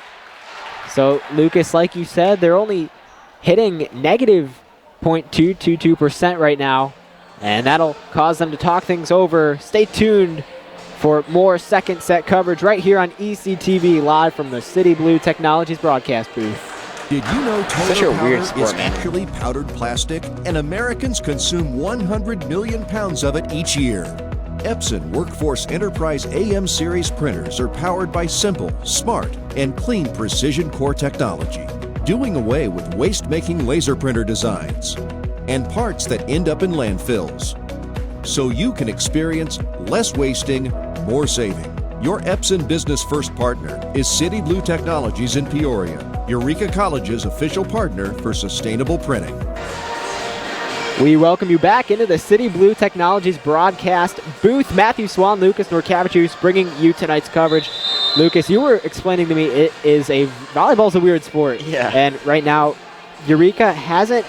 So, Lucas, like you said, they're only hitting negative 0.222% right now, and that'll cause them to talk things over. Stay tuned for more second set coverage right here on ECTV, live from the City Blue Technologies broadcast booth. Did you know Such a toilet weird powder sport, is man. actually powdered plastic, and Americans consume 100 million pounds of it each year? Epson Workforce Enterprise AM series printers are powered by simple, smart, and clean precision core technology, doing away with waste-making laser printer designs and parts that end up in landfills. So you can experience less wasting, more saving. Your Epson Business First partner is City Blue Technologies in Peoria, Eureka College's official partner for sustainable printing. We welcome you back into the City Blue Technologies broadcast booth. Matthew Swan, Lucas Norcavicius bringing you tonight's coverage. Lucas, you were explaining to me volleyball's a weird sport. Yeah. And right now, Eureka hasn't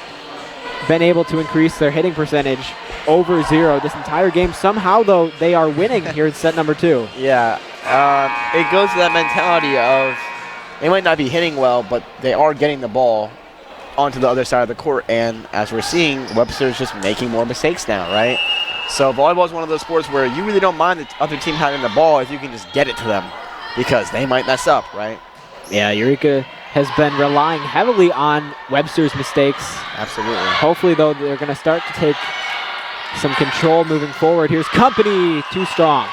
been able to increase their hitting percentage over 0 this entire game. Somehow, though, they are winning here in set number 2. Yeah. It goes to that mentality of they might not be hitting well, but they are getting the ball onto the other side of the court, and as we're seeing, Webster's just making more mistakes now, right? So volleyball is one of those sports where you really don't mind the other team having the ball if you can just get it to them, because they might mess up, right? Yeah, Eureka has been relying heavily on Webster's mistakes. Absolutely. Hopefully, though, they're going to start to take some control moving forward. Here's Company, too strong.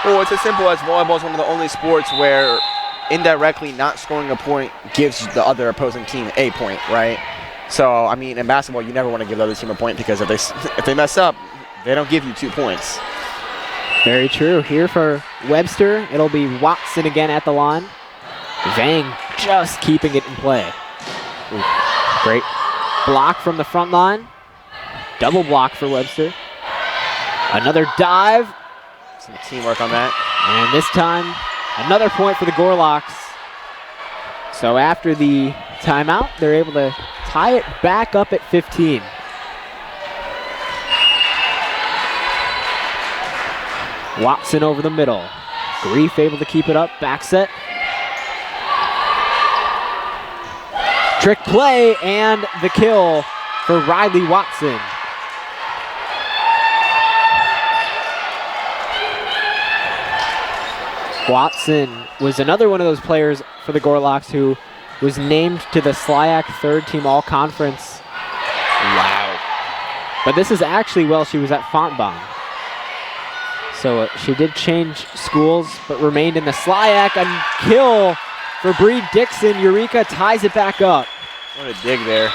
Well, it's as simple as volleyball is one of the only sports where indirectly not scoring a point gives the other opposing team a point, right? So, I mean, in basketball, you never want to give the other team a point, because if they mess up, they don't give you 2 points. Very true. Here for Webster, it'll be Watson again at the line. Vang just keeping it in play. Ooh, great block from the front line. Double block for Webster. Another dive. Some teamwork on that. And this time, another point for the Gorlocks. So after the timeout, they're able to tie it back up at 15. Watson over the middle. Grief able to keep it up. Back set. Trick play and the kill for Riley Watson. Watson was another one of those players for the Gorlocks who was named to the SLIAC third team all-conference. Wow. But this is actually while she was at Fontbonne. So she did change schools, but remained in the SLIAC. A kill for Bree Dixon. Eureka ties it back up. What a dig there.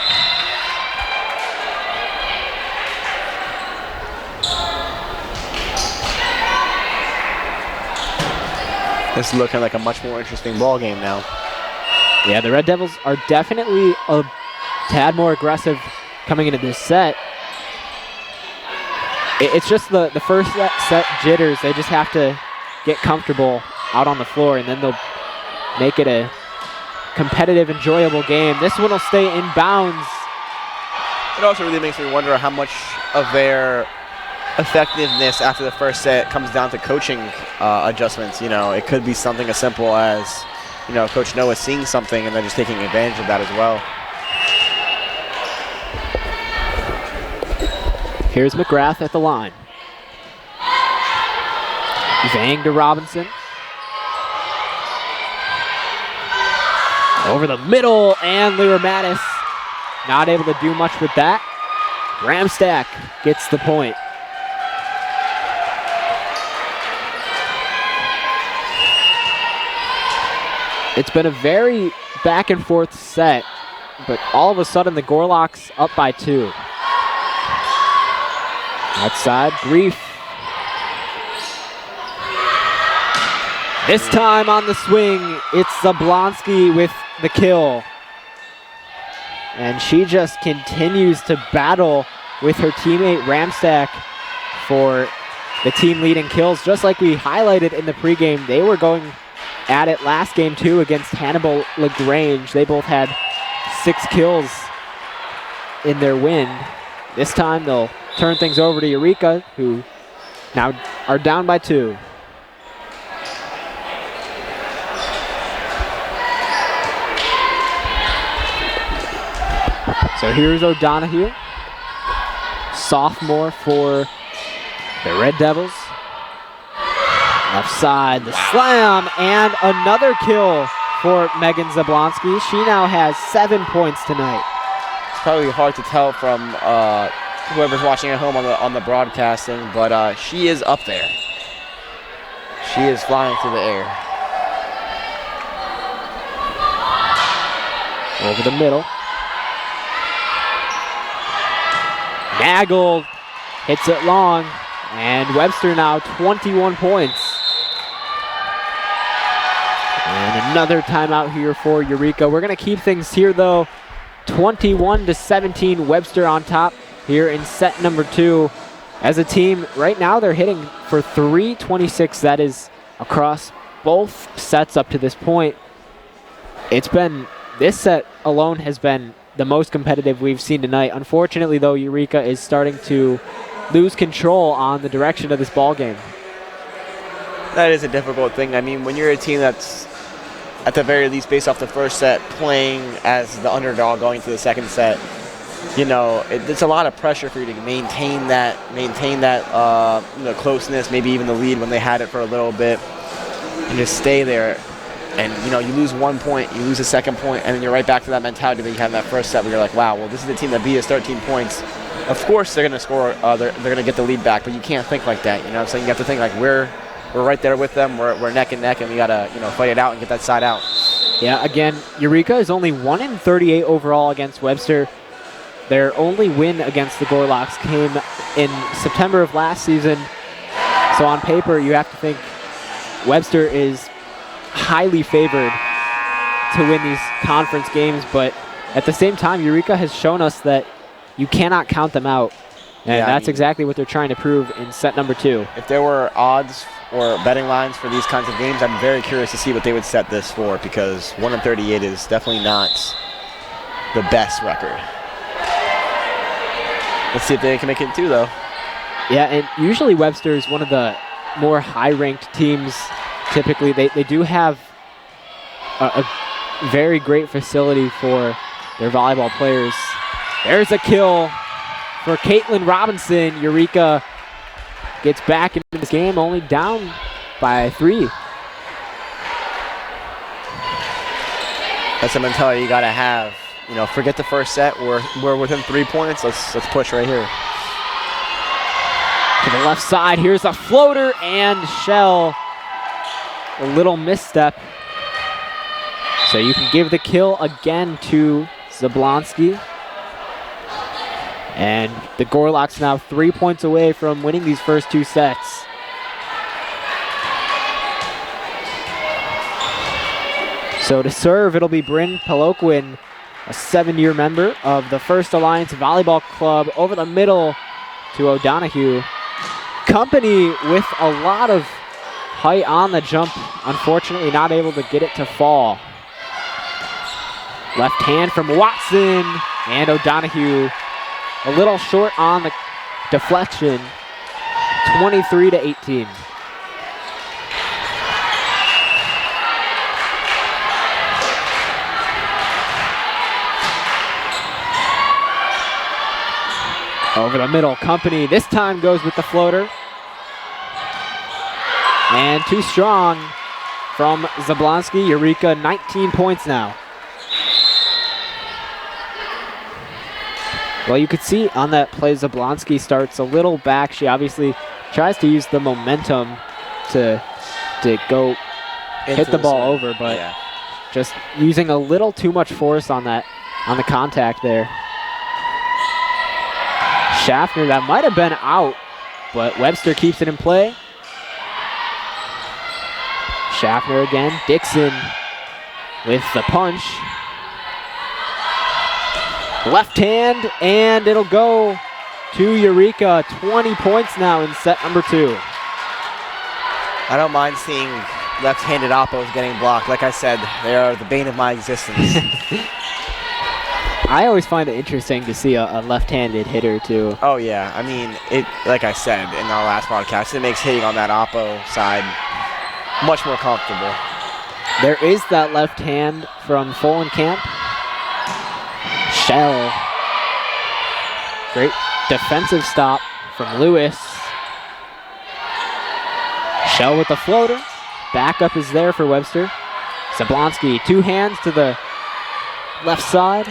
This is looking like a much more interesting ball game now. Yeah, the Red Devils are definitely a tad more aggressive coming into this set. It's just the first set jitters. They just have to get comfortable out on the floor, and then they'll make it a competitive, enjoyable game. This one will stay in bounds. It also really makes me wonder how much of their effectiveness after the first set comes down to coaching adjustments. You know, it could be something as simple as, you know, Coach Noah seeing something and then just taking advantage of that as well. Here's McGrath at the line. Zhang to Robinson. Over the middle, and Lyra Mattis not able to do much with that. Ramstack gets the point. It's been a very back and forth set, but all of a sudden the Gorlocks up by 2. Outside, Grief. This time on the swing, it's Zablonsky with the kill. And she just continues to battle with her teammate Ramstack for the team leading kills. Just like we highlighted in the pregame, they were going at it last game too against Hannibal LaGrange. They both had 6 kills in their win. This time they'll turn things over to Eureka, who now are down by 2. So here's O'Donohue, sophomore for the Red Devils. Left side, the slam, and another kill for Megan Zablonsky. She now has 7 points tonight. It's probably hard to tell from whoever's watching at home on the broadcasting, but she is up there. She is flying through the air. Over the middle. Nagel hits it long, and Webster now 21 points. And another timeout here for Eureka. We're going to keep things here, though. 21-17, Webster on top here in set number 2. As a team, right now they're hitting for 326. That is across both sets up to this point. This set alone has been the most competitive we've seen tonight. Unfortunately, though, Eureka is starting to lose control on the direction of this ball game. That is a difficult thing. I mean, when you're a team that's, at the very least, based off the first set, playing as the underdog going to the second set, you know, it's a lot of pressure for you to maintain that closeness, maybe even the lead when they had it for a little bit, and just stay there. And, you know, you lose 1 point, you lose a second point, and then you're right back to that mentality that you had in that first set where you're like, wow, well, this is the team that beat us 13 points. Of course they're going to score, they're going to get the lead back, but you can't think like that. You know what I'm saying? You have to think like we're right there with them, we're neck and neck, and we got to, you know, fight it out and get that side out. Yeah, again, Eureka is only 1-38 overall against Webster. Their only win against the Gorlocks came in September of last season. So on paper, you have to think Webster is highly favored to win these conference games, but at the same time, Eureka has shown us that you cannot count them out, and that's exactly what they're trying to prove in set number 2. If there were odds or betting lines for these kinds of games, I'm very curious to see what they would set this for, because 1-38 is definitely not the best record. Let's see if they can make it 2, though. Yeah, and usually Webster is one of the more high-ranked teams. Typically, they do have a very great facility for their volleyball players. There's a kill for Caitlin Robinson. Eureka gets back into this game, only down by 3. That's a mentality you got to have. You know, forget the first set. We're within 3 points. Let's push right here. To the left side, here's a floater and shell. A little misstep. So you can give the kill again to Zablonsky. And the Gorlocks now 3 points away from winning these first 2 sets. So to serve, it'll be Bryn Peloquin, a 7-year member of the First Alliance Volleyball Club, over the middle to O'Donohue. Company with a lot of height on the jump, unfortunately not able to get it to fall. Left hand from Watson, and O'Donohue a little short on the deflection, 23-18. Over the middle, Company this time goes with the floater. And too strong from Zablonski. Eureka, 19 points now. Well, you could see on that play, Zablonski starts a little back. She obviously tries to use the momentum to go hit the ball over, but just using a little too much force on the contact there. Schaffner, that might have been out, but Webster keeps it in play. Schaffner again, Dixon with the punch. Left hand, and it'll go to Eureka. 20 points now in set number 2. I don't mind seeing left-handed oppos getting blocked. Like I said, they are the bane of my existence. I always find it interesting to see a left-handed hitter too. Oh yeah, I mean, like I said in our last podcast, it makes hitting on that oppo side much more comfortable. There is that left hand from Folenkamp. Shell. Great defensive stop from Lewis. Shell with the floater. Backup is there for Webster. Zablonski, 2 hands to the left side.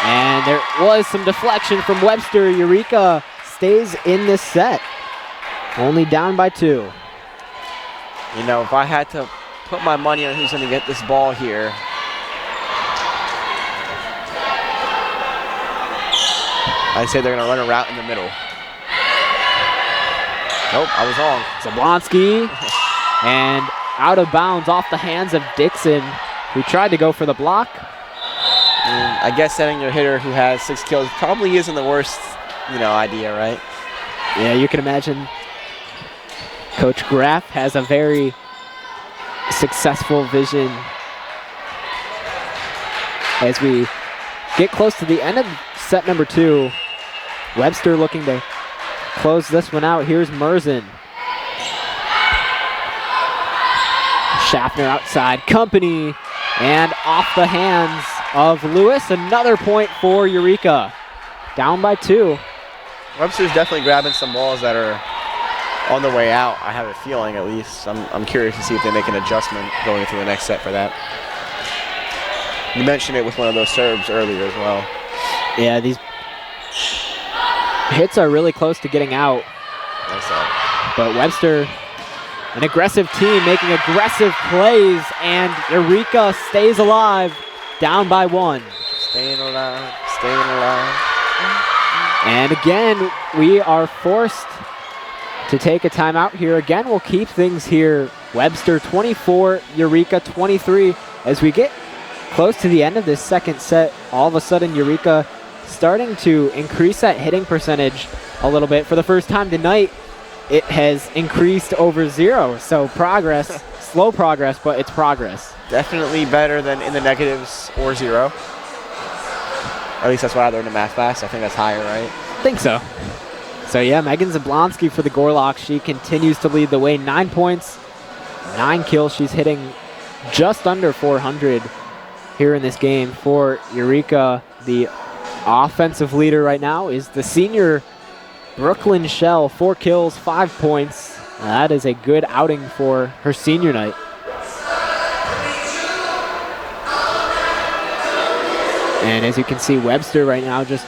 And there was some deflection from Webster. Eureka stays in this set. Only down by 2. You know, if I had to put my money on who's going to get this ball here, I'd say they're going to run a route in the middle. Nope, I was wrong. Zablonski, and out of bounds off the hands of Dixon, who tried to go for the block. I guess setting your hitter who has 6 kills probably isn't the worst, idea, right? Yeah, you can imagine Coach Graff has a very successful vision. As we get close to the end of set number 2, Webster looking to close this one out. Here's Merzen. Schaffner outside, Company, and off the hands of Lewis. Another point for Eureka. Down by 2. Webster's definitely grabbing some balls that are on the way out. I have a feeling, at least. I'm curious to see if they make an adjustment going into the next set for that. You mentioned it with one of those serves earlier as well. Yeah, these hits are really close to getting out. But Webster, an aggressive team making aggressive plays, and Eureka stays alive, down by 1. Staying alive, staying alive. And again, we are forced to take a timeout here. Again, we'll keep things here. Webster 24, Eureka 23. As we get close to the end of this second set, all of a sudden Eureka starting to increase that hitting percentage a little bit. For the first time tonight, it has increased over 0. So progress, slow progress, but it's progress. Definitely better than in the negatives or 0. At least that's what I learned in math class. I think that's higher, right? I think so. So yeah, Megan Zablonski for the Gorlocks. She continues to lead the way. 9 points, 9 kills. She's hitting just under 400 here in this game. For Eureka, the offensive leader right now is the senior Brooklyn Shell. 4 kills, 5 points. That is a good outing for her senior night. And as you can see, Webster right now just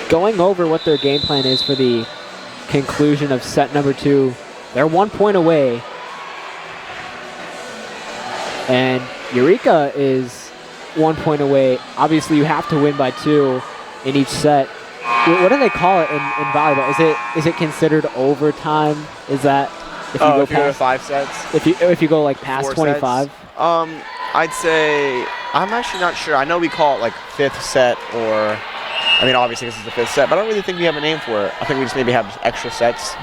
going over what their game plan is for the conclusion of set number 2. They're 1 point away. And Eureka is 1 point away. Obviously, you have to win by 2 in each set. What do they call it in volleyball? Is it considered overtime? Is that if you go if you're 5 sets? If you go like past 25? I'd say I'm actually not sure. I know we call it like 5th set or I mean, obviously this is the 5th set, but I don't really think we have a name for it. I think we just maybe have extra sets.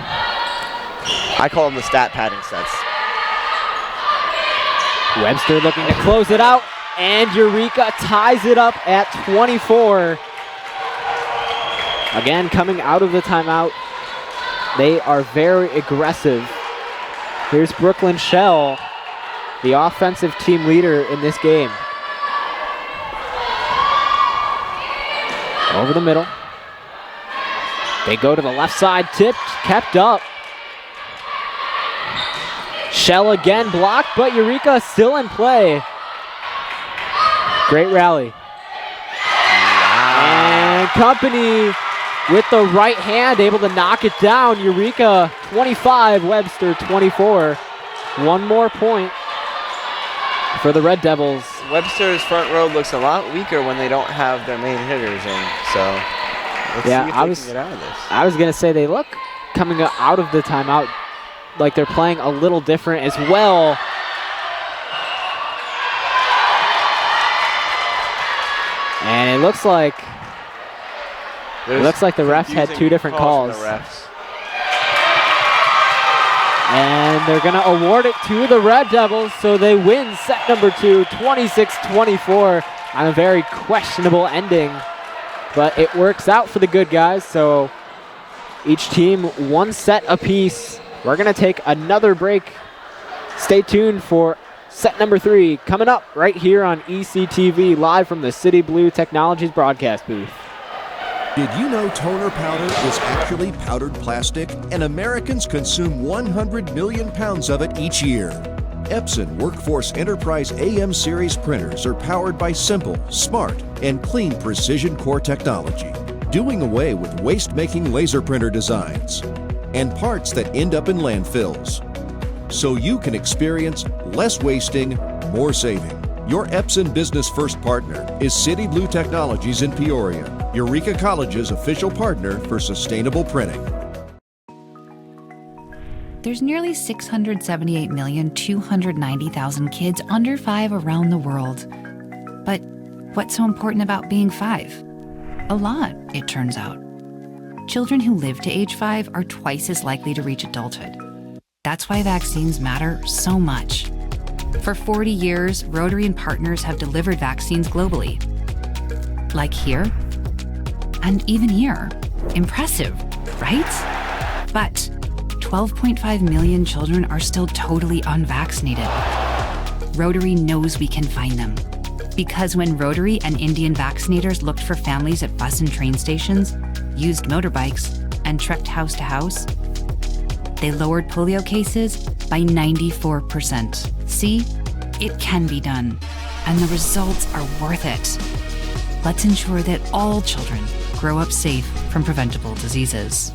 I call them the stat padding sets. Webster looking to close it out, and Eureka ties it up at 24. Again, coming out of the timeout, they are very aggressive. Here's Brooklyn Shell, the offensive team leader in this game. Over the middle. They go to the left side, tipped, kept up. Shell again blocked, but Eureka still in play. Great rally. And Company with the right hand able to knock it down. Eureka 25, Webster 24. One more point for the Red Devils. Webster's front row looks a lot weaker when they don't have their main hitters in, so let's see if they can get out of this. I was going to say they look coming out of the timeout like they're playing a little different as well. And it looks like the refs had two different calls. And they're going to award it to the Red Devils, so they win set number 2, 26-24 on a very questionable ending. But it works out for the good guys, so each team one set apiece. We're going to take another break. Stay tuned for set number 3 coming up right here on ECTV, live from the City Blue Technologies broadcast booth. Did you know toner powder is actually powdered plastic, and Americans consume 100 million pounds of it each year? Epson Workforce Enterprise AM series printers are powered by simple, smart, and clean precision core technology, doing away with waste-making laser printer designs and parts that end up in landfills. So you can experience less wasting, more saving. Your Epson Business First partner is City Blue Technologies in Peoria, Eureka College's official partner for sustainable printing. There's nearly 678,290,000 kids under 5 around the world. But what's so important about being 5? A lot, it turns out. Children who live to age 5 are twice as likely to reach adulthood. That's why vaccines matter so much. For 40 years, Rotary and partners have delivered vaccines globally. Like here, and even here. Impressive, right? But 12.5 million children are still totally unvaccinated. Rotary knows we can find them. Because when Rotary and Indian vaccinators looked for families at bus and train stations, used motorbikes, and trekked house to house, they lowered polio cases by 94%. See, it can be done, and the results are worth it. Let's ensure that all children grow up safe from preventable diseases.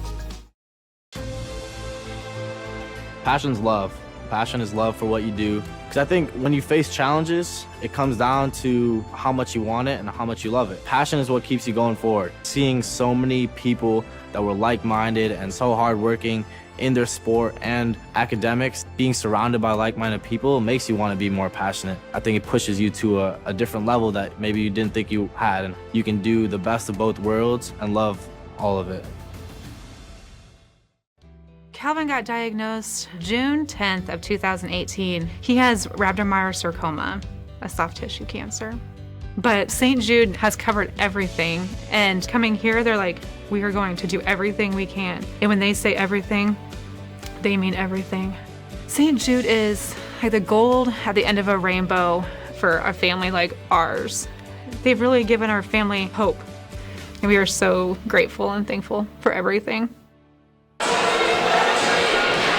Passion's love. Passion is love for what you do. Because I think when you face challenges, it comes down to how much you want it and how much you love it. Passion is what keeps you going forward. Seeing so many people that were like-minded and so hardworking in their sport and academics, being surrounded by like-minded people makes you want to be more passionate. I think it pushes you to a different level that maybe you didn't think you had, and you can do the best of both worlds and love all of it. Calvin got diagnosed June 10th of 2018. He has rhabdomyosarcoma, a soft tissue cancer. But St. Jude has covered everything, and coming here, they're like, we are going to do everything we can. And when they say everything, they mean everything. St. Jude is like the gold at the end of a rainbow for a family like ours. They've really given our family hope, and we are so grateful and thankful for everything.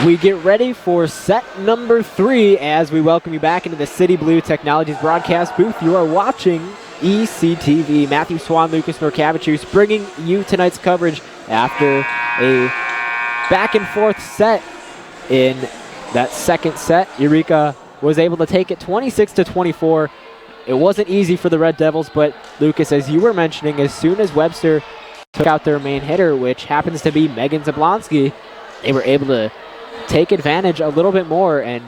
We get ready for set number 3 as we welcome you back into the City Blue Technologies broadcast booth. You are watching ECTV. Matthew Swan, Lucas Norcavicius bringing you tonight's coverage after a back and forth set. In that second set, Eureka was able to take it 26-24. It wasn't easy for the Red Devils, but Lucas, as you were mentioning, as soon as Webster took out their main hitter, which happens to be Megan Zablonski, they were able to take advantage a little bit more and,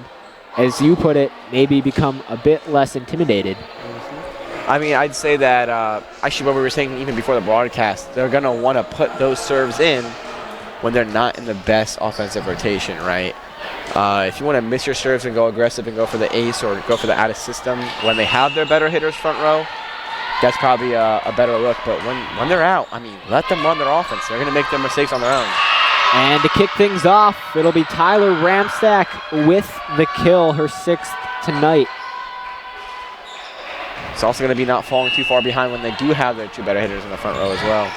as you put it, maybe become a bit less intimidated. I mean, I'd say that actually what we were saying even before the broadcast, they're going to want to put those serves in when they're not in the best offensive rotation, right? If you want to miss your serves and go aggressive and go for the ace or go for the out of system when they have their better hitters front row, that's probably a better look. But when they're out, I mean, let them run their offense. They're going to make their mistakes on their own. And to kick things off, it'll be Tyler Ramstack with the kill, her 6th tonight. It's also going to be not falling too far behind when they do have their 2 better hitters in the front row as well.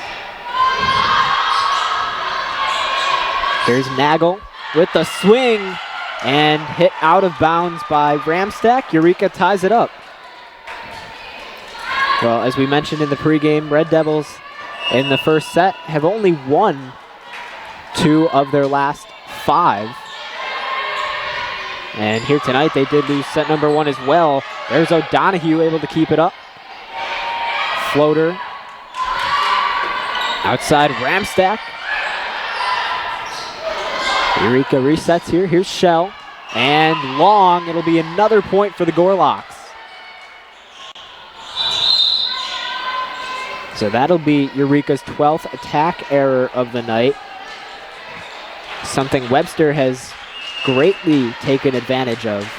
Here's Nagel with the swing and hit out of bounds by Ramstack. Eureka ties it up. Well, as we mentioned in the pregame, Red Devils in the first set have only won 2 of their last 5. And here tonight they did lose set number 1 as well. There's O'Donohue able to keep it up. Floater. Outside Ramstack. Eureka resets here. Here's Shell. And long. It'll be another point for the Gorlocks. So that'll be Eureka's 12th attack error of the night. Something Webster has greatly taken advantage of.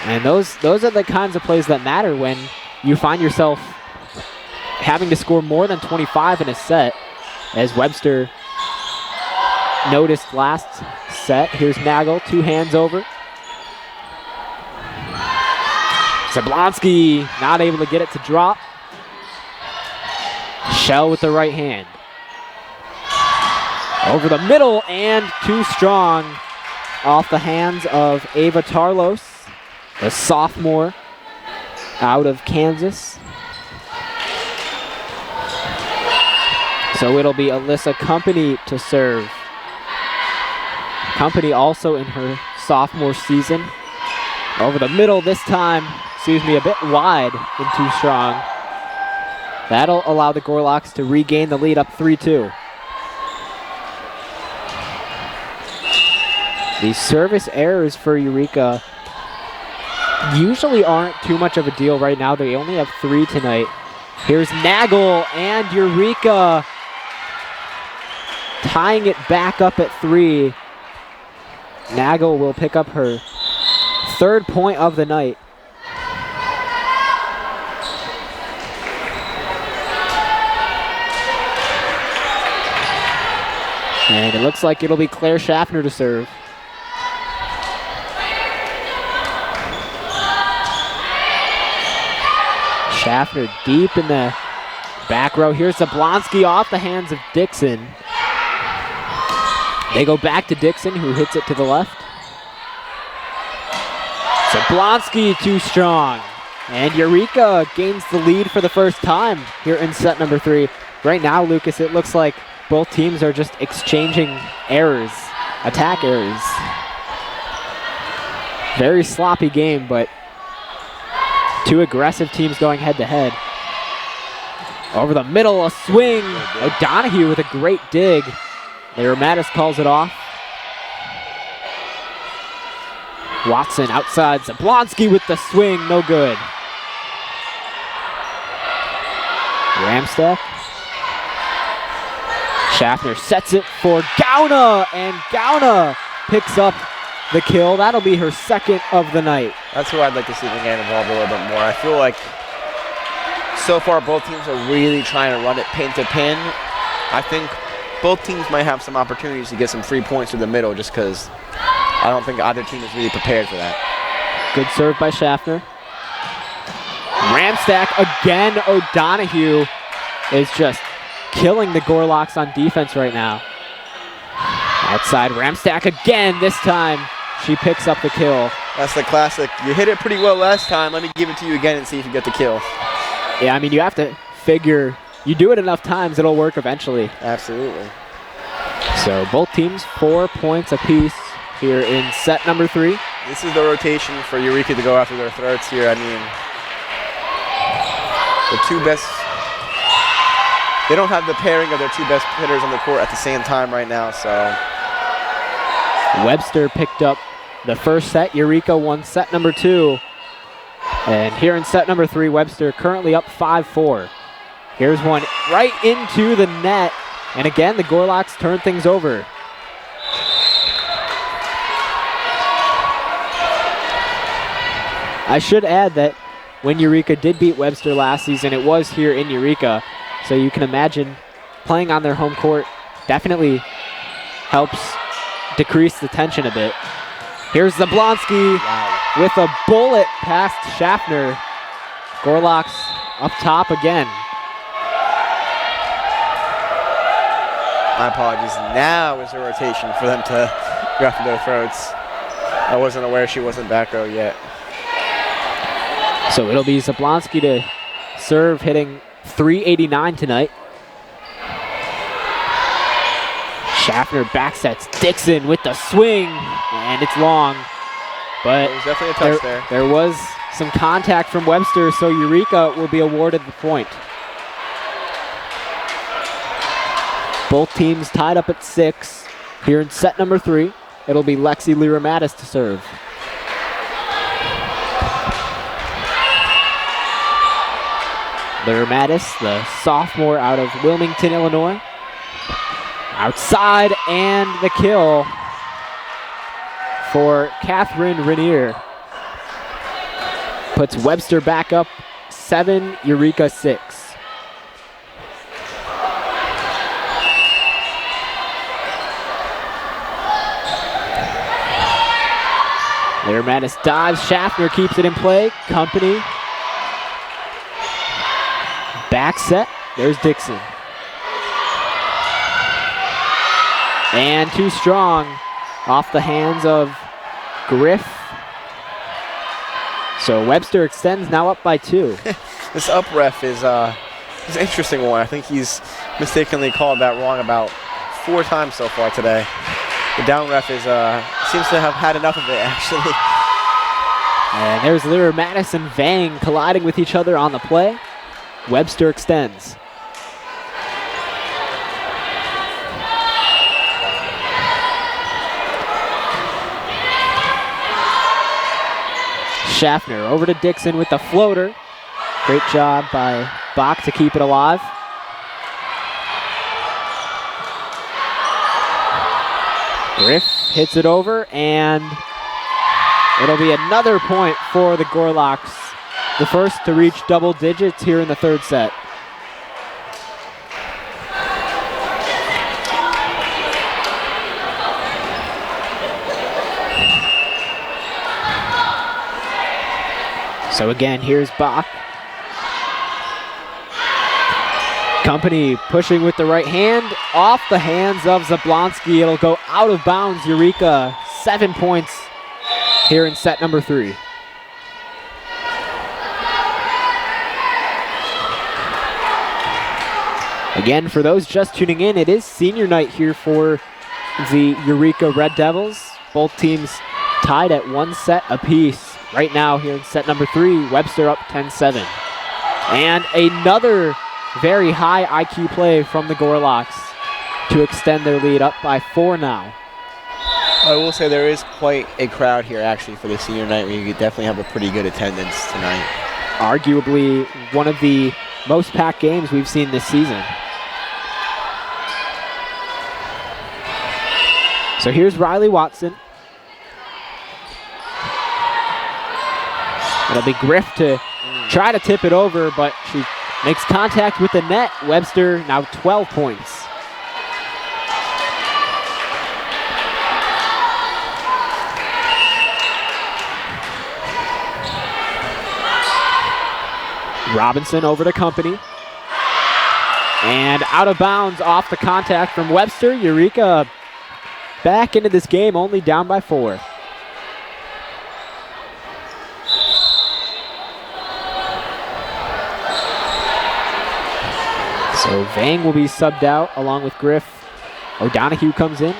And those are the kinds of plays that matter when you find yourself having to score more than 25 in a set, as Webster noticed last set. Here's Nagel, 2 hands over. Zablonski not able to get it to drop. Shell with the right hand. Over the middle and too strong off the hands of Ava Tarlos, the sophomore out of Kansas. So it'll be Alyssa Company to serve. Company also in her sophomore season. Over the middle this time, a bit wide and too strong. That'll allow the Gorlocks to regain the lead up 3-2. These service errors for Eureka usually aren't too much of a deal right now. They only have 3 tonight. Here's Nagel and Eureka tying it back up at 3. Nagel will pick up her 3rd point of the night. And it looks like it'll be Claire Schaffner to serve. Schaffner deep in the back row. Here's Zablonski off the hands of Dixon. They go back to Dixon, who hits it to the left. Zablonski too strong. And Eureka gains the lead for the first time here in set number 3. Right now, Lucas, it looks like both teams are just exchanging errors, attack errors. Very sloppy game, but 2 aggressive teams going head-to-head. Over the middle, a swing. O'Donohue with a great dig. Lera Mattis calls it off. Watson outside. Zablonski with the swing, no good. Ramstack. Schaffner sets it for Gauna, and Gauna picks up the kill. That'll be her 2nd of the night. That's who I'd like to see them get involved a little bit more. I feel like so far both teams are really trying to run it pin to pin. I think both teams might have some opportunities to get some free points through the middle just because I don't think either team is really prepared for that. Good serve by Schaffner. Ramstack again. O'Donohue is just killing the Gorlocks on defense right now. Outside Ramstack again. This time she picks up the kill. That's the classic. You hit it pretty well last time. Let me give it to you again and see if you get the kill. Yeah, I mean, you have to figure you do it enough times, it'll work eventually. Absolutely. So both teams 4 points apiece here in set number 3. This is the rotation for Eureka to go after their throats here. I mean, the 2 best. They don't have the pairing of their 2 best hitters on the court at the same time right now, so. Webster picked up the first set. Eureka won set number 2. And here in set number 3, Webster currently up 5-4. Here's one right into the net. And again, the Gorlocks turn things over. I should add that when Eureka did beat Webster last season, it was here in Eureka. So you can imagine playing on their home court definitely helps decrease the tension a bit. Here's Zablonski with a bullet past Schaffner. Gorlocks up top again. My apologies. Now is a rotation for them to go after their throats. I wasn't aware she wasn't back row yet. So it'll be Zablonski to serve, hitting .389 tonight. Schaffner backsets Dixon with the swing, and it's long. But it was definitely a touch there. There was some contact from Webster, so Eureka will be awarded the point. Both teams tied up at 6. Here in set number 3, it'll be Lexi Lira-Mattis to serve. Lira-Mattis, the sophomore out of Wilmington, Illinois. Outside, and the kill for Catherine Rainier. Puts Webster back up 7, Eureka 6. Lira-Mattis dives, Schaffner keeps it in play. Company. Back set, there's Dixon. And too strong off the hands of Griff. So Webster extends, now up by 2. This up ref is an interesting one. I think he's mistakenly called that wrong about 4 times so far today. The down ref is seems to have had enough of it, actually. And there's Lira-Mattis and Vang colliding with each other on the play. Webster extends. Schaffner over to Dixon with the floater. Great job by Bach to keep it alive. Griff hits it over, and it'll be another point for the Gorlocks. The first to reach double digits here in the 3rd set. So again, here's Bach. Company pushing with the right hand, off the hands of Zablonski. It'll go out of bounds. Eureka, 7 points here in set number 3. Again, for those just tuning in, it is senior night here for the Eureka Red Devils. Both teams tied at 1 set apiece. Right now here in set number 3, Webster up 10-7. And another very high IQ play from the Gorlocks to extend their lead up by 4 now. I will say there is quite a crowd here actually for the senior night. We definitely have a pretty good attendance tonight. Arguably one of the most packed games we've seen this season. So here's Riley Watson. It'll be Griff to try to tip it over, but she makes contact with the net. Webster now 12 points. Robinson over to Company. And out of bounds off the contact from Webster. Eureka back into this game, only down by 4. So Vang will be subbed out along with Griff. O'Donohue comes in.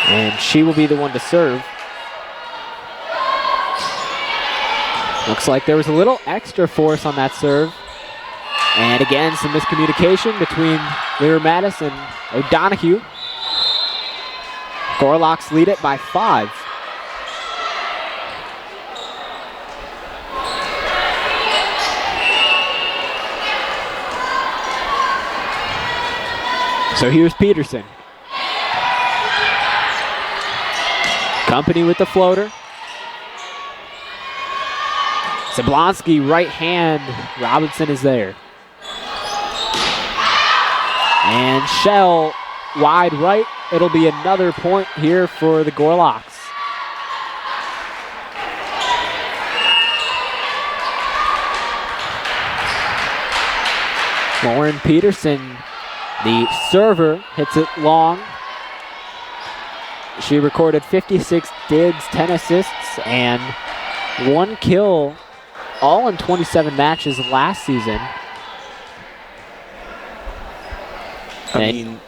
And she will be the one to serve. Looks like there was a little extra force on that serve. And again, some miscommunication between Lira-Mattis and O'Donohue. Gorlocks lead it by 5. So here's Peterson. Company with the floater. Zablonski right hand. Robinson is there. And Shell wide right. It'll be another point here for the Gorlocks. Lauren Peterson, the server, hits it long. She recorded 56 digs, 10 assists, and 1 kill, all in 27 matches last season. I mean,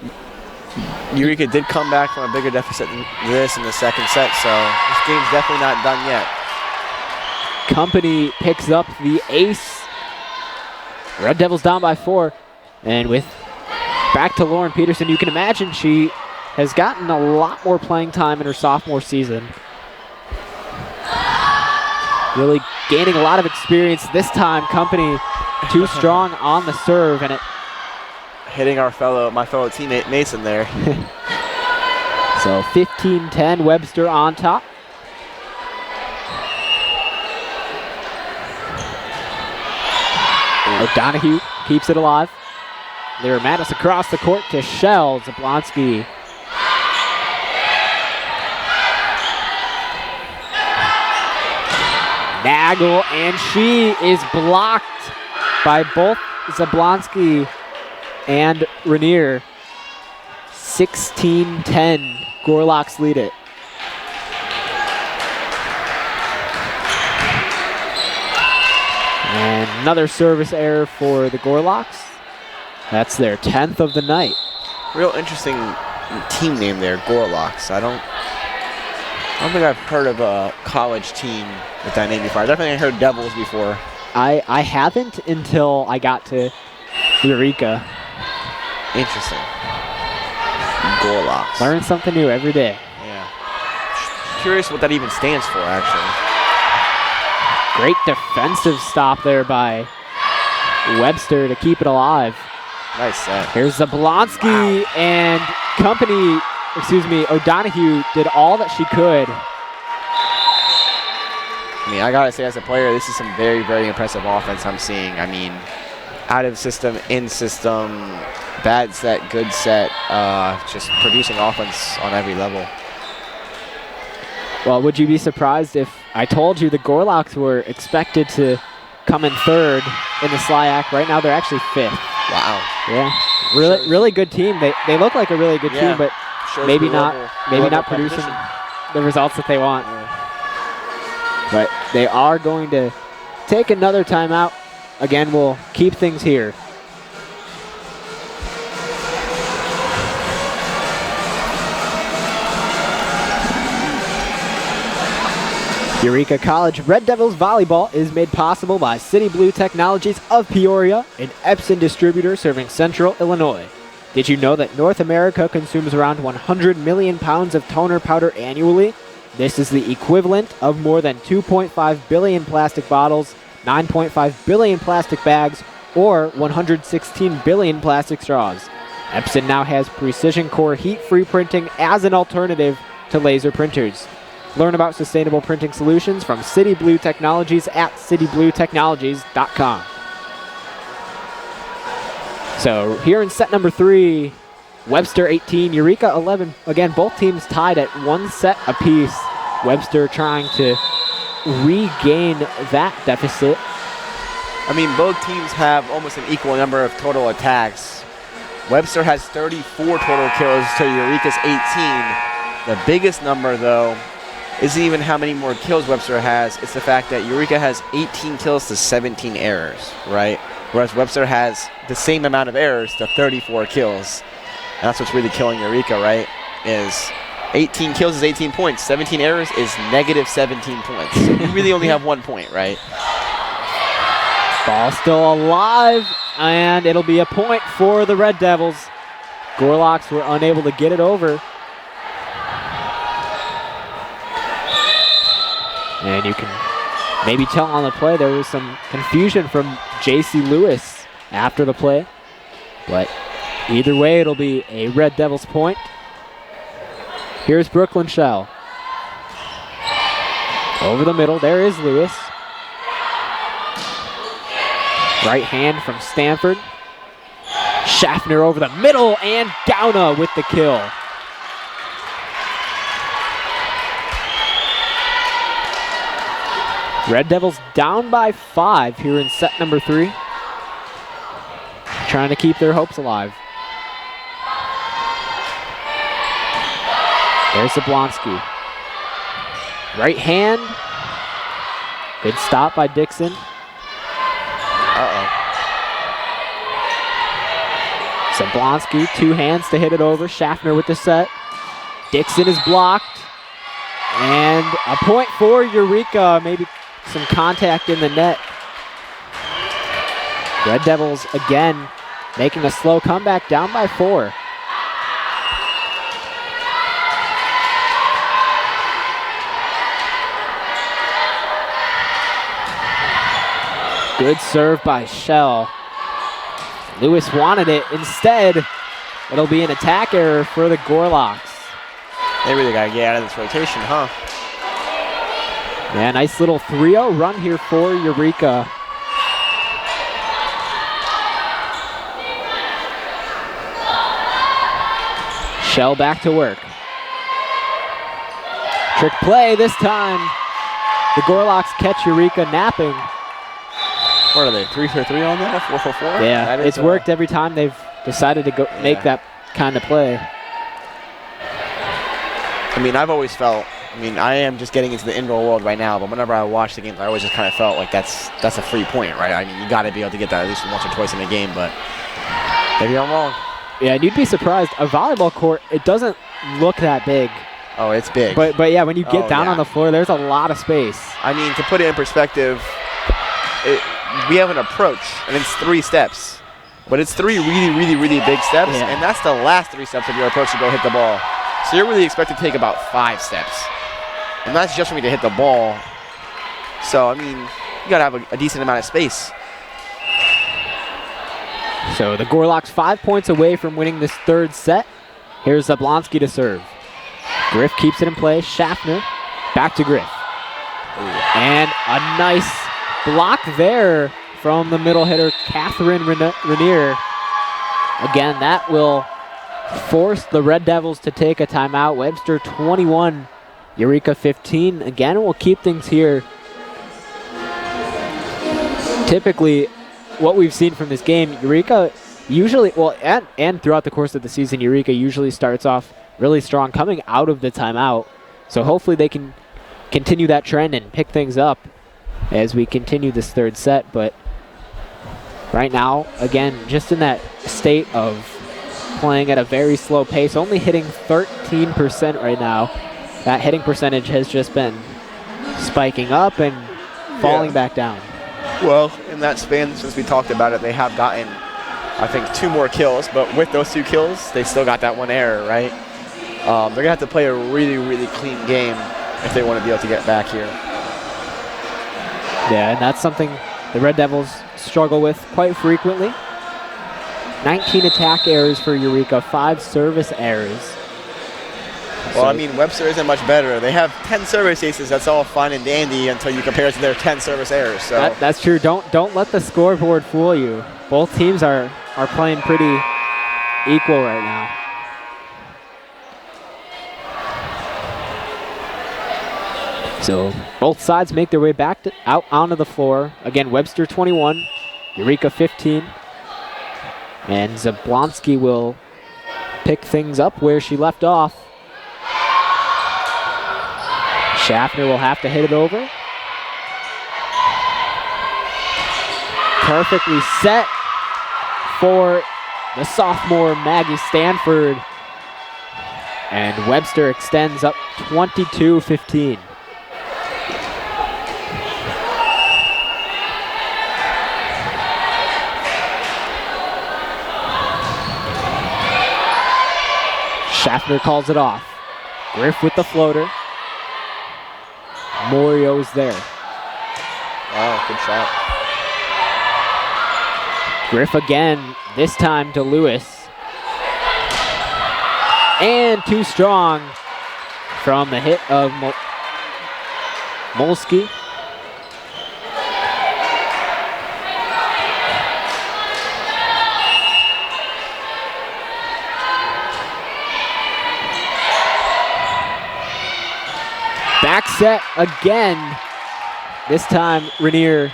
Eureka did come back from a bigger deficit than this in the second set, so this game's definitely not done yet. Company picks up the ace. Red Devils down by 4. And with back to Lauren Peterson, you can imagine she has gotten a lot more playing time in her sophomore season. Really gaining a lot of experience this time. Company too strong on the serve, and it hitting my fellow teammate Mason there. So 15-10, Webster on top. O'Donoghue keeps it alive. Lyra Mattis across the court to Shell. Zablonski. Nagel, and she is blocked by both Zablonski and Rainier. 16-10, Gorlocks lead it. And another service error for the Gorlocks. That's their 10th of the night. Real interesting team name there, Gorlocks. I don't think I've heard of a college team with that name before. I definitely heard Devils before. I haven't until I got to Eureka. Interesting. Gorlocks. Learn something new every day. Yeah. Curious what that even stands for, actually. Great defensive stop there by Webster to keep it alive. Nice set. Here's Zablonski, and O'Donoghue did all that she could. I mean, I gotta say, as a player, this is some very, very impressive offense I'm seeing. I mean, out of system, in system, bad set, good set, just producing offense on every level. Well, would you be surprised if I told you the Gorlocks were expected to come in 3rd in the SLIAC? Right now, they're actually 5th. Wow. Yeah, really good team. They look like a really good team, but maybe not producing the results that they want. Yeah. But they are going to take another timeout. Again, we'll keep things here. Eureka College Red Devils volleyball is made possible by City Blue Technologies of Peoria, an Epson distributor serving Central Illinois. Did you know that North America consumes around 100 million pounds of toner powder annually? This is the equivalent of more than 2.5 billion plastic bottles, 9.5 billion plastic bags, or 116 billion plastic straws. Epson now has precision core heat-free printing as an alternative to laser printers. Learn about sustainable printing solutions from City Blue Technologies at citybluetechnologies.com. So here in set number 3, Webster 18, Eureka 11. Again, both teams tied at 1 set apiece. Webster trying to regain that deficit. I mean, both teams have almost an equal number of total attacks. Webster has 34 total kills to Eureka's 18. The biggest number, though, isn't even how many more kills Webster has. It's the fact that Eureka has 18 kills to 17 errors, right? Whereas Webster has the same amount of errors to 34 kills. And that's what's really killing Eureka, right? Is 18 kills is 18 points. 17 errors is negative 17 points. So you really only have 1 point, right? Ball still alive, and it'll be a point for the Red Devils. Gorlocks were unable to get it over. And you can maybe tell on the play there was some confusion from J.C. Lewis after the play. But Either way, it'll be a Red Devils point. Here's Brooklyn Shell. Over the middle, there is Lewis. Right hand from Stanford. Schaffner over the middle, and Gauna with the kill. Red Devils down by 5 here in set number 3. Trying to keep their hopes alive. There's Zablonski. Right hand. Good stop by Dixon. Zablonski, 2 hands to hit it over. Schaffner with the set. Dixon is blocked. And a point for Eureka. Maybe some contact in the net. Red Devils again making a slow comeback, down by 4. Good serve by Shell. Lewis wanted it. Instead, it'll be an attack error for the Gorlocks. They really got to get out of this rotation, huh? Yeah, nice little 3-0 run here for Eureka. Shell back to work. Trick play this time. The Gorlocks catch Eureka napping. What are they, 3 for 3 on that? 4 for 4? Yeah, it's worked every time they've decided to go make that kind of play. I mean, I've always felt, I am just getting into the indoor world right now, but whenever I watch the games, I always just kind of felt like that's a free point, right? I mean, you got to be able to get that at least once or twice in a game, but maybe I'm wrong. Yeah, and you'd be surprised. A volleyball court, it doesn't look that big. Oh, it's big. But yeah, when you get down on the floor, there's a lot of space. I mean, to put it in perspective, we have an approach, and it's 3 steps. But it's 3 really, really, really big steps, and that's the last 3 steps of your approach to go hit the ball. So you're really expected to take about 5 steps. And that's just for me to hit the ball. So, I mean, you got to have a decent amount of space. So the Gorlocks 5 points away from winning this 3rd set. Here's Zablonski to serve. Griff keeps it in play. Schaffner back to Griff. And a nice block there from the middle hitter, Catherine Rainier. Again, that will force the Red Devils to take a timeout. Webster 21, Eureka 15. Again, we'll keep things here. Typically, what we've seen from this game, Eureka usually, and throughout the course of the season, Eureka usually starts off really strong coming out of the timeout. So hopefully they can continue that trend and pick things up as we continue this 3rd set. But right now, again, just in that state of playing at a very slow pace, only hitting 13% right now. That hitting percentage has just been spiking up and falling back down. Well, in that span, since we talked about it, they have gotten, I think, 2 more kills. But with those 2 kills, they still got that 1 error, right? They're going to have to play a really, really clean game if they want to be able to get back here. Yeah, and that's something the Red Devils struggle with quite frequently. 19 attack errors for Eureka, 5 service errors. Well, I mean, Webster isn't much better. They have 10 service aces. That's all fine and dandy until you compare it to their 10 service errors. So that's true. Don't let the scoreboard fool you. Both teams are playing pretty equal right now. So both sides make their way back out onto the floor. Again, Webster 21, Eureka 15. And Zablonski will pick things up where she left off. Schaffner will have to hit it over. Perfectly set for the sophomore Maggie Stanford. And Webster extends up 22-15. Schaffner calls it off. Griff with the floater. Morio's there. Wow, good shot. Griff again, this time to Lewis. And too strong from the hit of Molsky. Back set again. This time, Rainier.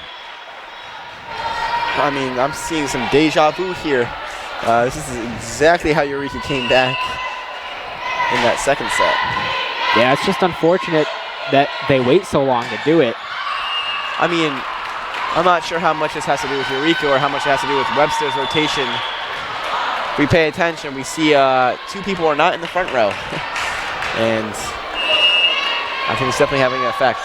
I mean, I'm seeing some deja vu here. This is exactly how Eureka came back in that second set. Yeah, it's just unfortunate that they wait so long to do it. I mean, I'm not sure how much this has to do with Eureka or how much it has to do with Webster's rotation. If we pay attention, we see two people are not in the front row. And I think it's definitely having an effect.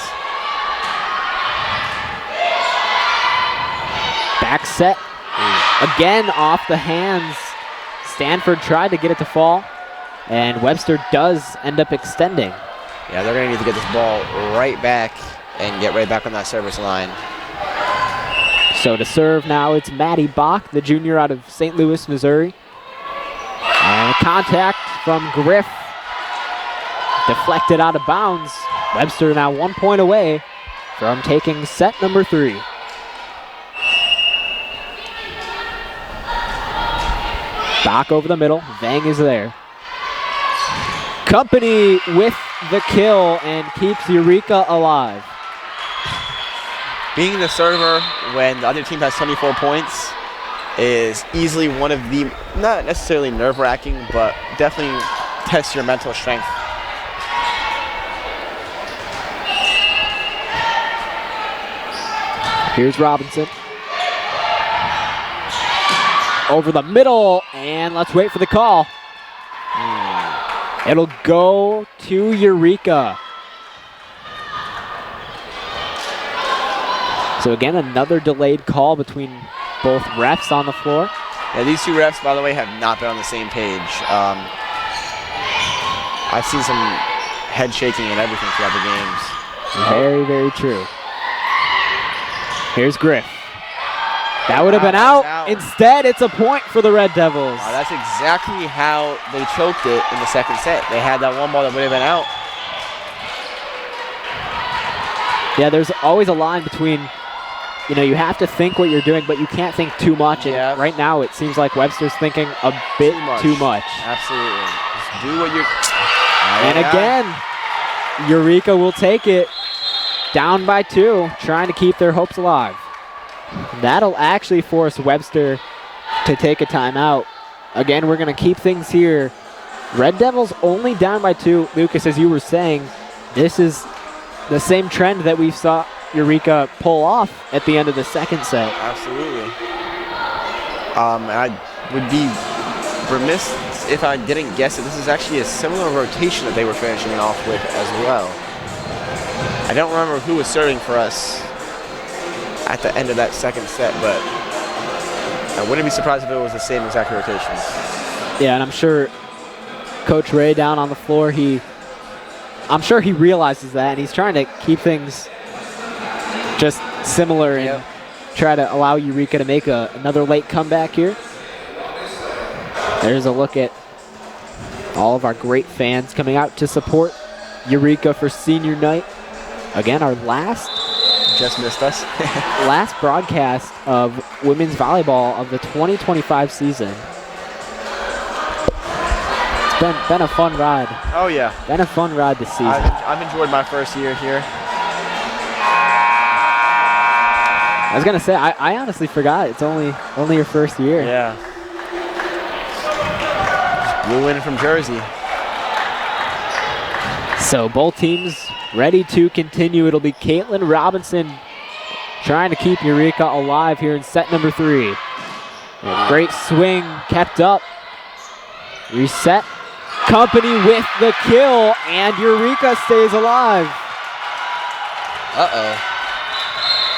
Back set. Again off the hands. Stanford tried to get it to fall, and Webster does end up extending. Yeah, they're going to need to get this ball right back and get right back on that service line. So to serve now, it's Maddie Bach, the junior out of St. Louis, Missouri. And a contact from Griff. Deflected out of bounds. Webster now 1 point away from taking set number 3. Bach over the middle. Vang is there. Company with the kill and keeps Eureka alive. Being the server when the other team has 24 points is easily one of the, not necessarily nerve-wracking, but definitely tests your mental strength. Here's Robinson. Over the middle, and let's wait for the call. It'll go to Eureka. So again, another delayed call between both refs on the floor. Yeah, these two refs, by the way, have not been on the same page. I've seen some head shaking and everything throughout the games. Very, very true. Here's Griff. That would have been out. Instead, it's a point for the Red Devils. That's exactly how they choked it in the second set. They had that one ball that would have been out. Yeah, there's always a line between, you know, you have to think what you're doing, but you can't think too much. And right now, it seems like Webster's thinking a bit too much. Absolutely. Just do what you're... And again, Eureka will take it. Down by 2, trying to keep their hopes alive. That'll actually force Webster to take a timeout. Again, we're going to keep things here. Red Devils only down by 2. Lucas, as you were saying, this is the same trend that we saw Eureka pull off at the end of the second set. Absolutely. I would be remiss if I didn't guess that this is actually a similar rotation that they were finishing off with as well. I don't remember who was serving for us at the end of that second set, but I wouldn't be surprised if it was the same exact rotation. Yeah, and I'm sure Coach Ray down on the floor, I'm sure he realizes that, and he's trying to keep things just similar and try to allow Eureka to make another late comeback here. There's a look at all of our great fans coming out to support Eureka for senior night. Again, our last just missed us. last broadcast of women's volleyball of the 2025 season. It's been a fun ride. Oh yeah, been a fun ride this season. I've enjoyed my first year here. I was gonna say I honestly forgot it's only your first year. Yeah. Just blew in from Jersey. So both teams ready to continue. It'll be Caitlin Robinson trying to keep Eureka alive here in set number 3. Great swing kept up. Reset. Company with the kill, and Eureka stays alive.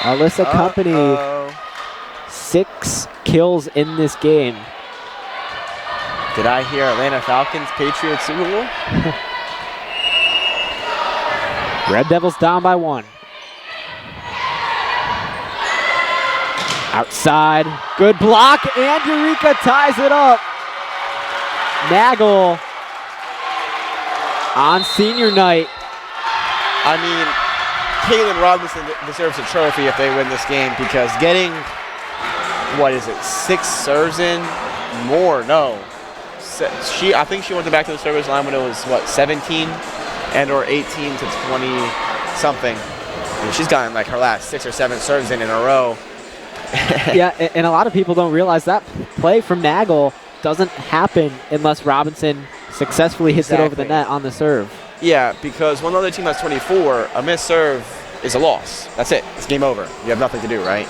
Alyssa Company, 6 kills in this game. Did I hear Atlanta Falcons Patriots Super Bowl? Red Devils down by 1. Outside, good block, and Eureka ties it up. Nagel on senior night. I mean, Caitlin Robinson deserves a trophy if they win this game, because getting, 6 serves in? More, no. I think she went back to the service line when it was, 17 and or 18 to 20 something. I mean, she's gotten her last 6 or 7 serves in a row. Yeah, and a lot of people don't realize that play from Nagel doesn't happen unless Robinson successfully hits it over the net on the serve. Yeah, because when the other team has 24, a missed serve is a loss. That's it. It's game over. You have nothing to do, right?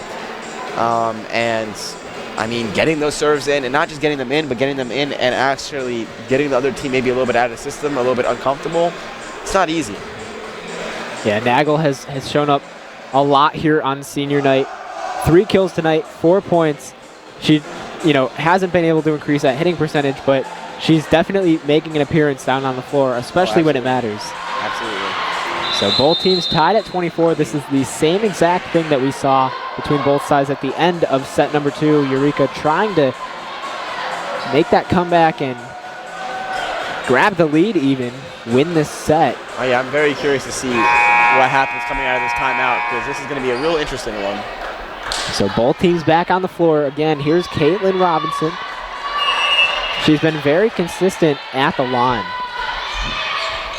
And, I mean, getting those serves in, and not just getting them in, but getting them in and actually getting the other team maybe a little bit out of the system, a little bit uncomfortable, it's not easy. Yeah, Nagel has shown up a lot here on senior night. 3 kills tonight, 4 points. She, hasn't been able to increase that hitting percentage, but she's definitely making an appearance down on the floor, especially when it matters. Absolutely. So both teams tied at 24. This is the same exact thing that we saw between both sides at the end of set number 2. Eureka trying to make that comeback and grab the lead even, win this set. Oh yeah, I'm very curious to see what happens coming out of this timeout, because this is going to be a real interesting one. So both teams back on the floor. Again, here's Caitlin Robinson. She's been very consistent at the line.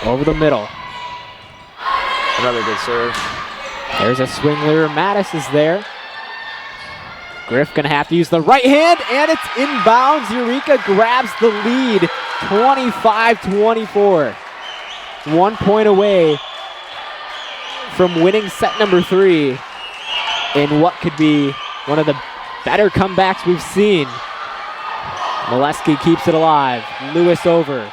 Over the middle. Another good serve. There's a swing lure. Mattis is there. Griff gonna have to use the right hand, and it's inbounds. Eureka grabs the lead, 25-24. 1 point away from winning set number 3 in what could be one of the better comebacks we've seen. Molesky keeps it alive. Lewis over.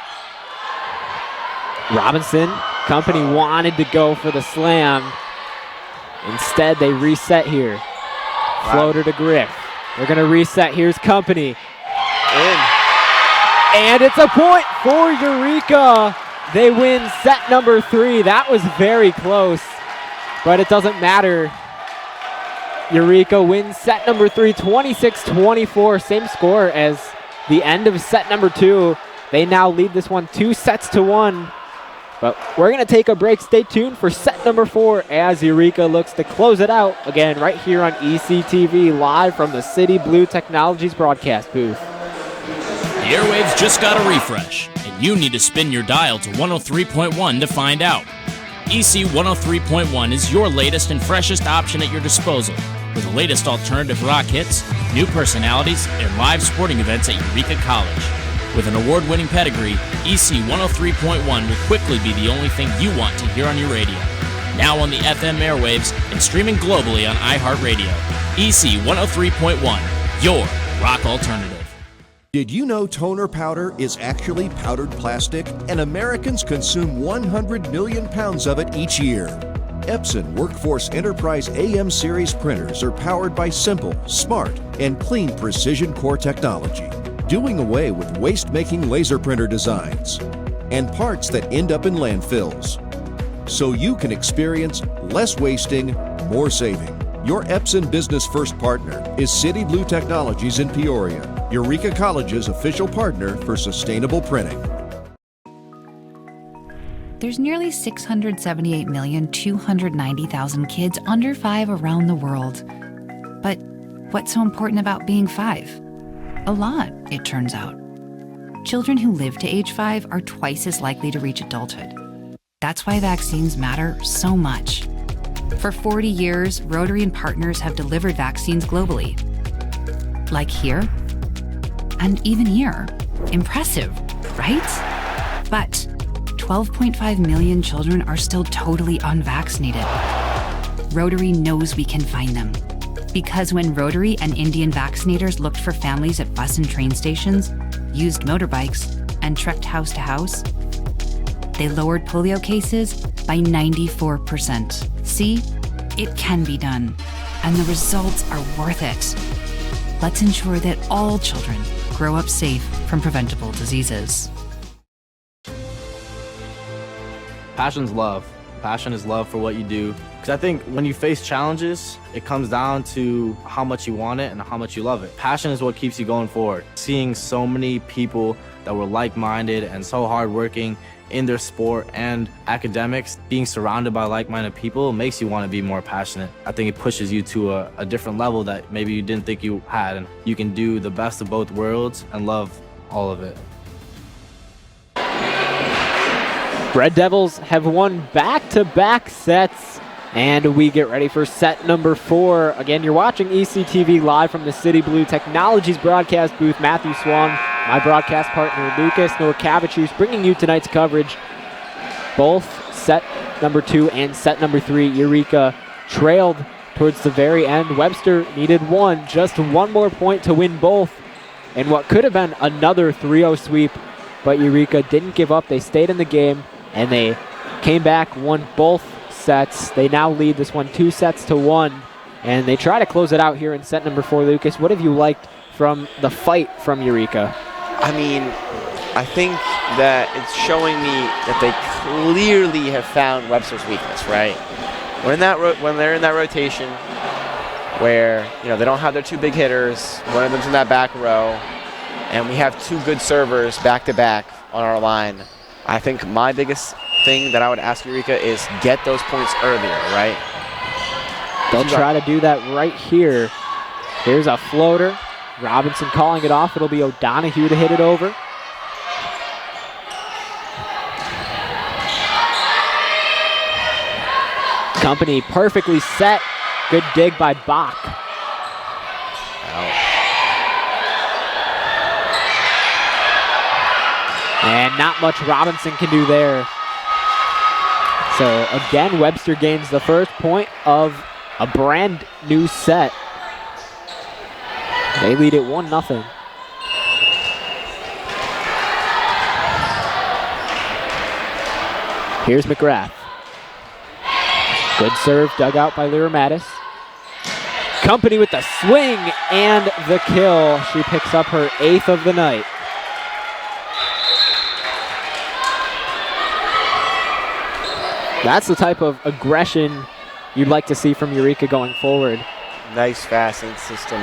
Robinson, Company wanted to go for the slam. Instead, they reset here. Floater to Griff. They're going to reset. Here's Company. In. And it's a point for Eureka. They win set number 3. That was very close, but it doesn't matter. Eureka wins set number 3, 26-24. Same score as the end of set number 2. They now lead this one 2-1. But we're going to take a break. Stay tuned for set number 4 as Eureka looks to close it out. Again, right here on ECTV, live from the City Blue Technologies broadcast booth. The airwaves just got a refresh, and you need to spin your dial to 103.1 to find out. EC 103.1 is your latest and freshest option at your disposal, with the latest alternative rock hits, new personalities, and live sporting events at Eureka College. With an award-winning pedigree, EC 103.1 will quickly be the only thing you want to hear on your radio. Now on the FM airwaves and streaming globally on iHeartRadio. EC 103.1, your rock alternative. Did you know toner powder is actually powdered plastic, and Americans consume 100 million pounds of it each year? Epson Workforce Enterprise AM series printers are powered by simple, smart, and clean precision core technology, doing away with waste-making laser printer designs and parts that end up in landfills, so you can experience less wasting, more saving. Your Epson Business First partner is City Blue Technologies in Peoria, Eureka College's official partner for sustainable printing. There's nearly 678,290,000 kids under 5 around the world. But what's so important about being 5? A lot, it turns out. Children who live to age 5 are twice as likely to reach adulthood. That's why vaccines matter so much. For 40 years, Rotary and partners have delivered vaccines globally. Like here, and even here. Impressive, right? But 12.5 million children are still totally unvaccinated. Rotary knows we can find them. Because when Rotary and Indian vaccinators looked for families at bus and train stations, used motorbikes, and trekked house to house, they lowered polio cases by 94%. See, it can be done, and the results are worth it. Let's ensure that all children grow up safe from preventable diseases. Passion's love. Passion is love for what you do. Because I think when you face challenges, it comes down to how much you want it and how much you love it. Passion is what keeps you going forward. Seeing so many people that were like-minded and so hardworking in their sport and academics, being surrounded by like-minded people makes you want to be more passionate. I think it pushes you to a different level that maybe you didn't think you had, and you can do the best of both worlds and love all of it. Red Devils have won back-to-back sets, and we get ready for set number 4. Again, you're watching ECTV live from the City Blue Technologies broadcast booth. Matthew Swan, my broadcast partner Lucas Norcavicius, bringing you tonight's coverage. Both set number 2 and set number 3, Eureka trailed towards the very end. Webster needed just one more point to win both in what could have been another 3-0 sweep, but Eureka didn't give up. They stayed in the game, and they came back, won both sets. They now lead this one 2-1, and they try to close it out here in set number 4. Lucas, what have you liked from the fight from Eureka? I mean, I think that it's showing me that they clearly have found Webster's weakness, right? When they're in that rotation where, you know, they don't have their 2 big hitters, one of them's in that back row, and we have 2 good servers back-to-back on our line. I think my biggest thing that I would ask Eureka is get those points earlier, right? They'll try to do that right here. Here's a floater. Robinson calling it off. It'll be O'Donohue to hit it over. Company perfectly set. Good dig by Bach. And not much Robinson can do there. So again, Webster gains the first point of a brand new set. They lead it 1-0. Here's McGrath. Good serve dug out by Lyra Mattis. Company with the swing and the kill. She picks up her 8th of the night. That's the type of aggression you'd like to see from Eureka going forward. Nice, fast, and system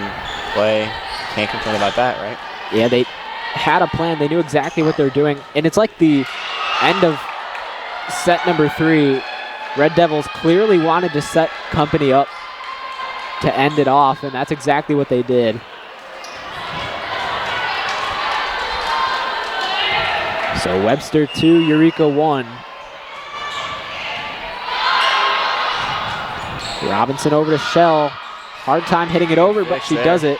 play. Can't complain about that, right? Yeah, they had a plan. They knew exactly what they're doing. And it's like the end of set number 3. Red Devils clearly wanted to set Company up to end it off, and that's exactly what they did. So Webster 2, Eureka 1. Robinson over to Shell. Hard time hitting it over, but she does it.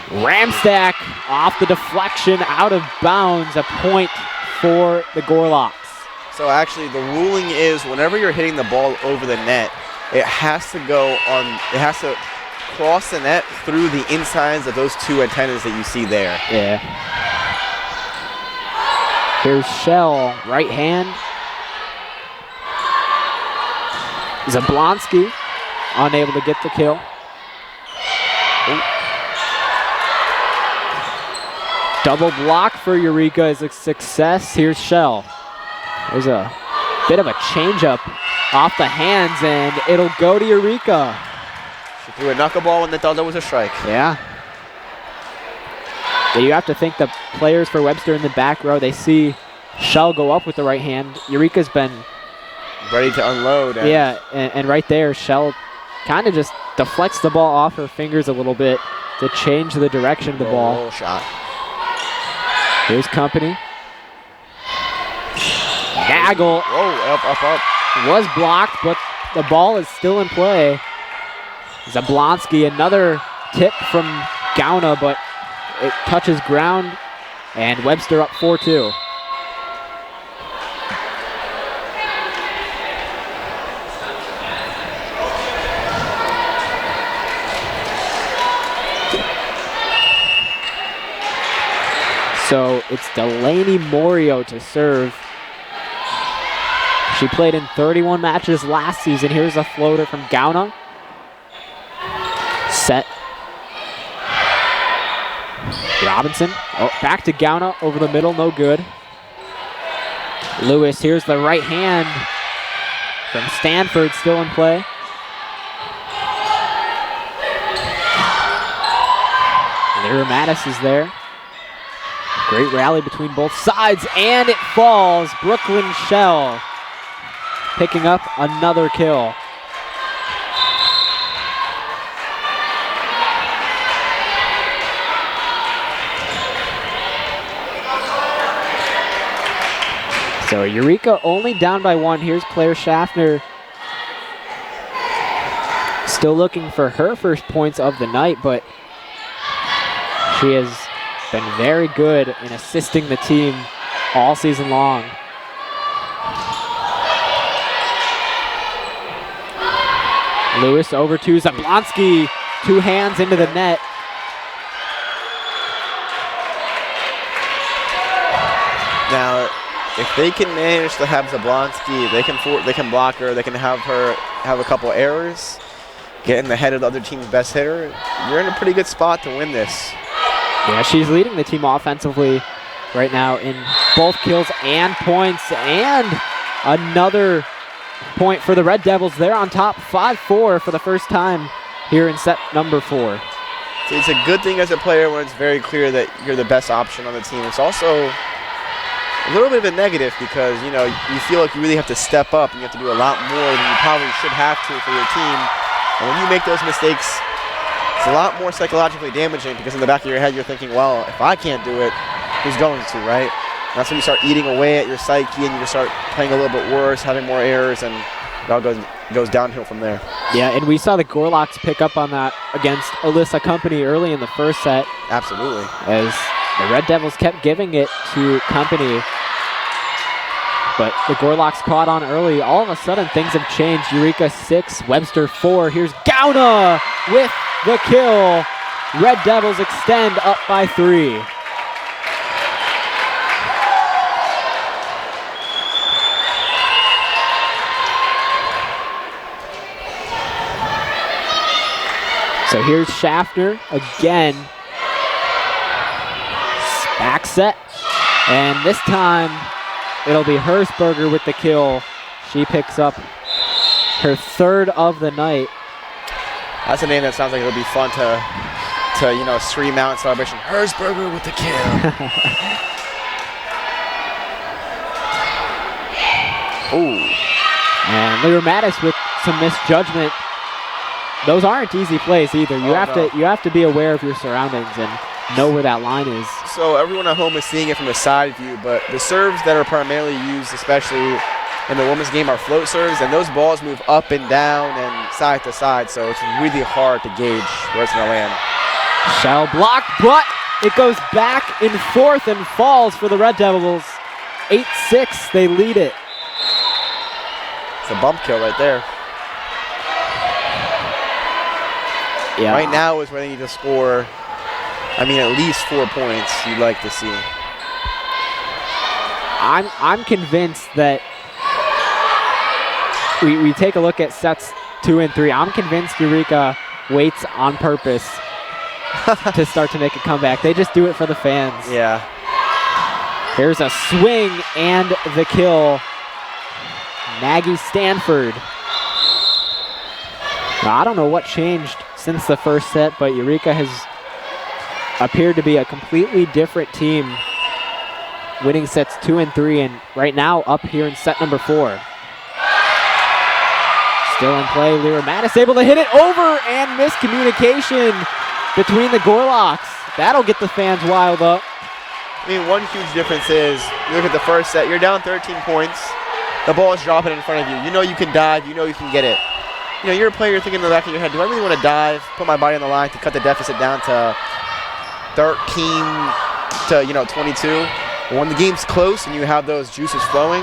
Ramstack off the deflection, out of bounds. A point for the Gorlocks. So actually, the ruling is whenever you're hitting the ball over the net, it has to cross the net through the insides of those 2 antennas that you see there. Yeah. Here's Shell, right hand. Zablonski unable to get the kill. Double block for Eureka is a success. Here's Shell. There's a bit of a changeup off the hands, and it'll go to Eureka. She threw a knuckleball when they thought that was a strike. Yeah. You have to think the players for Webster in the back row, they see Shell go up with the right hand. Eureka's been ready to unload. Yeah, and right there, Shell kind of just deflects the ball off her fingers a little bit to change the direction of the ball. Shot. Here's Company. Gaggle. Whoa, up. Was blocked, but the ball is still in play. Zablonski, another tip from Gauna, but it touches ground, and Webster up 4-2. So it's Delaney Morio to serve. She played in 31 matches last season. Here's a floater from Gauna. Set. Robinson. Oh, back to Gauna over the middle, no good. Lewis, here's the right hand from Stanford, still in play. Lyra Mattis is there. Great rally between both sides, and it falls. Brooklyn Shell picking up another kill. So Eureka only down by 1. Here's Claire Schaffner. Still looking for her first points of the night, but she has been very good in assisting the team all season long. Lewis over to Zablonski. 2 hands into the net. Now, if they can manage to have Zablonski, they can block her, they can have her have a couple errors, get in the head of the other team's best hitter, you're in a pretty good spot to win this. Yeah, she's leading the team offensively right now in both kills and points, and another point for the Red Devils. They're on top 5-4 for the first time here in set number 4. See, it's a good thing as a player when it's very clear that you're the best option on the team. It's also a little bit of a negative because, you know, you feel like you really have to step up and you have to do a lot more than you probably should have to for your team. And when you make those mistakes, it's a lot more psychologically damaging because in the back of your head you're thinking, well, if I can't do it, who's going to, right? And that's when you start eating away at your psyche and you just start playing a little bit worse, having more errors, and it all goes downhill from there. Yeah, and we saw the Gorlocks pick up on that against Alyssa Company early in the first set. Absolutely. As the Red Devils kept giving it to Company, but the Gorlocks caught on early. All of a sudden, things have changed. Eureka 6, Webster 4. Here's Gauna with the kill. Red Devils extend up by 3. So here's Schaffner again. Back set. And this time it'll be Hersberger with the kill. She picks up her 3rd of the night. That's a name that sounds like it'll be fun to you know, stream out in celebration. Hersberger with the kill. Ooh. And Lyra Mattis with some misjudgment. Those aren't easy plays either. You have to be aware of your surroundings and know where that line is. So everyone at home is seeing it from a side view, but the serves that are primarily used, especially in the women's game, are float serves, and those balls move up and down and side to side, so it's really hard to gauge where it's going to land. Shell blocked, but it goes back and forth and falls for the Red Devils. 8-6, they lead it. It's a bump kill right there. Yeah. Right now is where they need to score, I mean, at least 4 points you'd like to see. I'm convinced that we take a look at sets 2 and 3. I'm convinced Eureka waits on purpose to start to make a comeback. They just do it for the fans. Yeah. Here's a swing and the kill. Maggie Stanford. Now, I don't know what changed since the first set, but Eureka has appeared to be a completely different team, winning sets 2 and 3, and right now up here in set number 4. Still in play, Lyra Mattis able to hit it over, and miscommunication between the Gorlocks. That'll get the fans wild up. I mean, one huge difference is, you look at the first set, you're down 13 points, the ball is dropping in front of you. You know you can dive, you know you can get it. You know, you're a player, you're thinking in the back of your head, do I really want to dive, put my body on the line to cut the deficit down to 13 to, 22? But when the game's close and you have those juices flowing,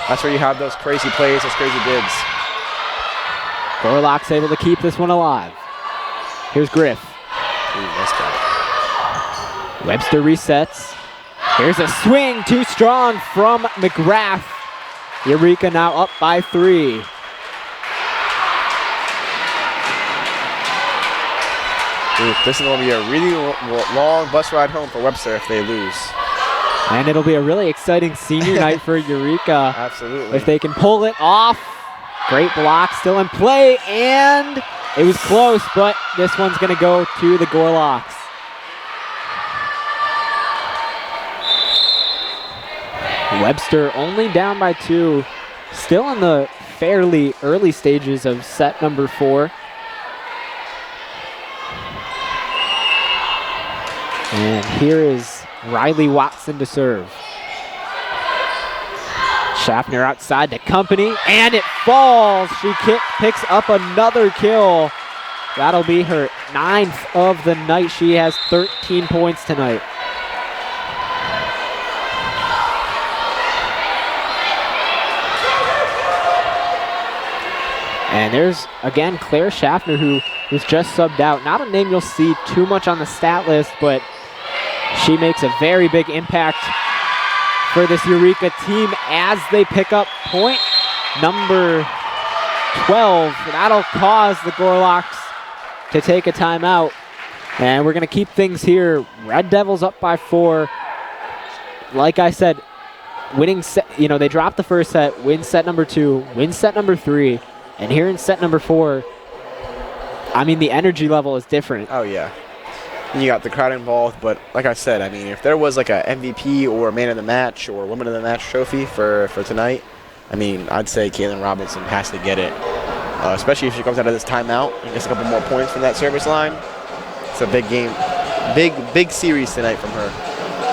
that's where you have those crazy plays, those crazy digs. Gorlocks able to keep this one alive. Here's Griff. Ooh, nice guy. Webster resets. Here's a swing, too strong from McGrath. Eureka now up by 3. This is going to be a really long bus ride home for Webster if they lose. And it'll be a really exciting senior night for Eureka. Absolutely. If they can pull it off. Great block still in play, and it was close, but this one's going to go to the Gorlocks. Webster only down by 2, still in the fairly early stages of set number 4. And here is Riley Watson to serve. Schaffner outside to Company, and it falls. She picks up another kill. That'll be her 9th of the night. She has 13 points tonight. And there's, again, Claire Schaffner, who was just subbed out. Not a name you'll see too much on the stat list, but she makes a very big impact for this Eureka team as they pick up point number 12. That'll cause the Gorlocks to take a timeout. And we're going to keep things here. Red Devils up by 4. Like I said, winning set, they dropped the first set, win set number 2, win set number 3. And here in set number 4, I mean, the energy level is different. Oh, yeah. You got the crowd involved, but like I said, I mean, if there was like a MVP or man of the match or woman of the match trophy for tonight, I mean, I'd say Caitlin Robinson has to get it, especially if she comes out of this timeout and gets a couple more points from that service line. It's a big game, big series tonight from her.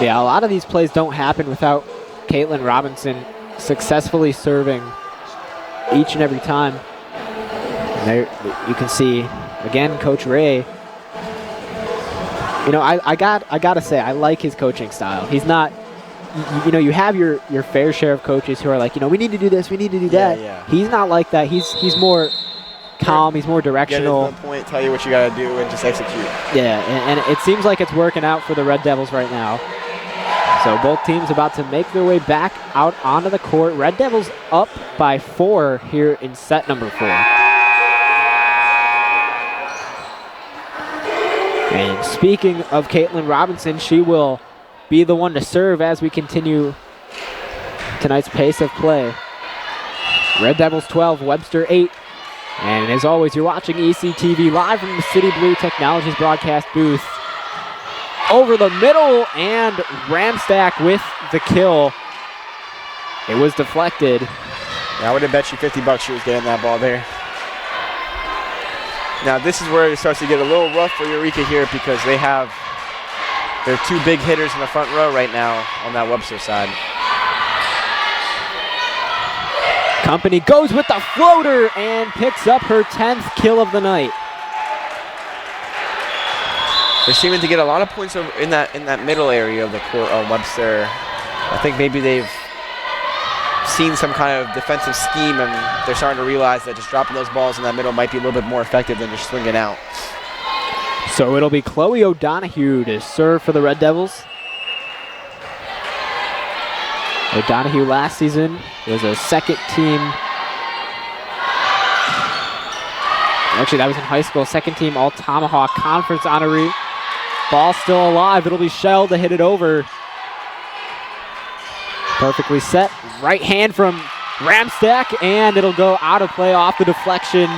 Yeah, a lot of these plays don't happen without Caitlin Robinson successfully serving each and every time. And there you can see, again, Coach Ray. I gotta say, I like his coaching style. He's not, you have your fair share of coaches who are like, we need to do this, we need to do that. Yeah. He's not like that. He's more calm. He's more directional. Get to the point, tell you what you gotta do, and just execute. Yeah, and it seems like it's working out for the Red Devils right now. So both teams about to make their way back out onto the court. Red Devils up by 4 here in set number 4. And speaking of Caitlin Robinson, she will be the one to serve as we continue tonight's pace of play. Red Devils 12, Webster 8. And as always, you're watching ECTV live from the City Blue Technologies broadcast booth. Over the middle, and Ramstack with the kill. It was deflected. Yeah, I would have bet you $50 she was getting that ball there. Now this is where it starts to get a little rough for Eureka here because they have their 2 big hitters in the front row right now on that Webster side. Company goes with the floater and picks up her 10th kill of the night. They're seeming to get a lot of points in that middle area of the court on Webster. I think maybe they've seen some kind of defensive scheme and they're starting to realize that just dropping those balls in that middle might be a little bit more effective than just swinging out. So it'll be Chloe O'Donohue to serve for the Red Devils. O'Donohue last season was a second team. Actually, that was in high school. Second team All-Tomahawk Conference honoree. Ball still alive. It'll be Shell to hit it over. Perfectly set. Right hand from Ramstack, and it'll go out of play off the deflection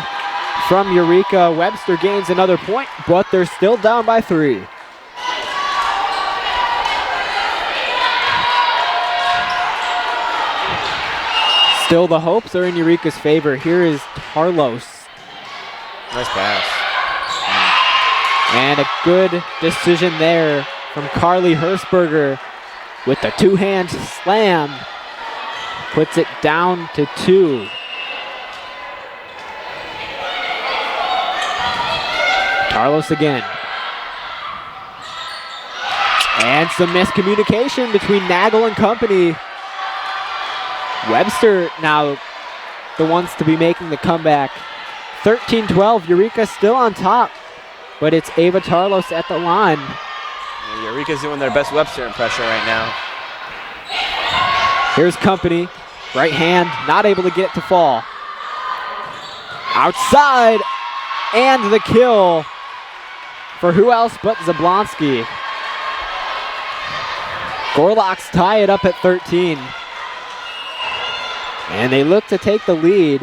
from Eureka. Webster gains another point, but they're still down by 3. Still, the hopes are in Eureka's favor. Here is Tarlos. Nice pass. And a good decision there from Carly Hersberger with the 2-hand slam. Puts it down to 2. Tarlos again. And some miscommunication between Nagel and company. Webster now the ones to be making the comeback. 13-12, Eureka still on top, but it's Ava Tarlos at the line. Eureka's doing their best Webster impression right now. Here's company, right hand, not able to get it to fall. Outside, and the kill for who else but Zablonsky. Gorlocks tie it up at 13. And they look to take the lead.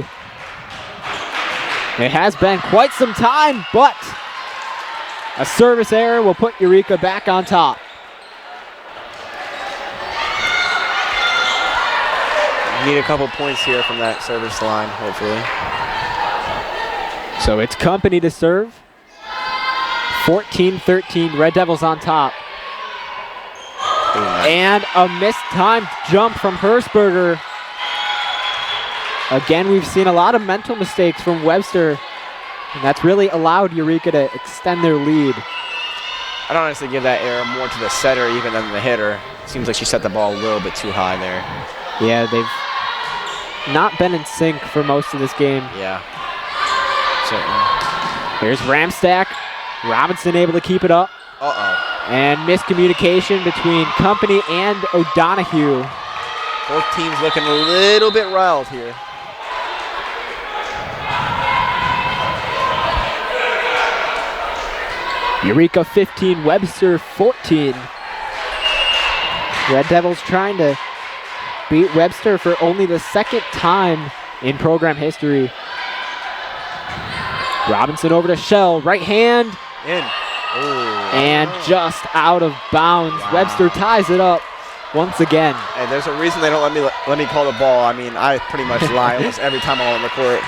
It has been quite some time, but a service error will put Eureka back on top. Need a couple points here from that service line, hopefully. So it's Company to serve. 14-13, Red Devils on top. And a mistimed jump from Hershberger. Again, we've seen a lot of mental mistakes from Webster, and that's really allowed Eureka to extend their lead. I'd honestly give that error more to the setter even than the hitter. Seems like she set the ball a little bit too high there. Yeah, they've not been in sync for most of this game. Yeah, certainly. Here's Ramstack. Robinson able to keep it up. Uh-oh. And miscommunication between Company and O'Donohue. Both teams looking a little bit riled here. Eureka 15, Webster 14. Red Devils trying to beat Webster for only the second time in program history. Robinson over to Shell, right hand. In. Ooh. And just out of bounds. Wow. Webster ties it up once again. Hey, there's a reason they don't let me call the ball. I mean, I pretty much lie almost every time I'm on the court.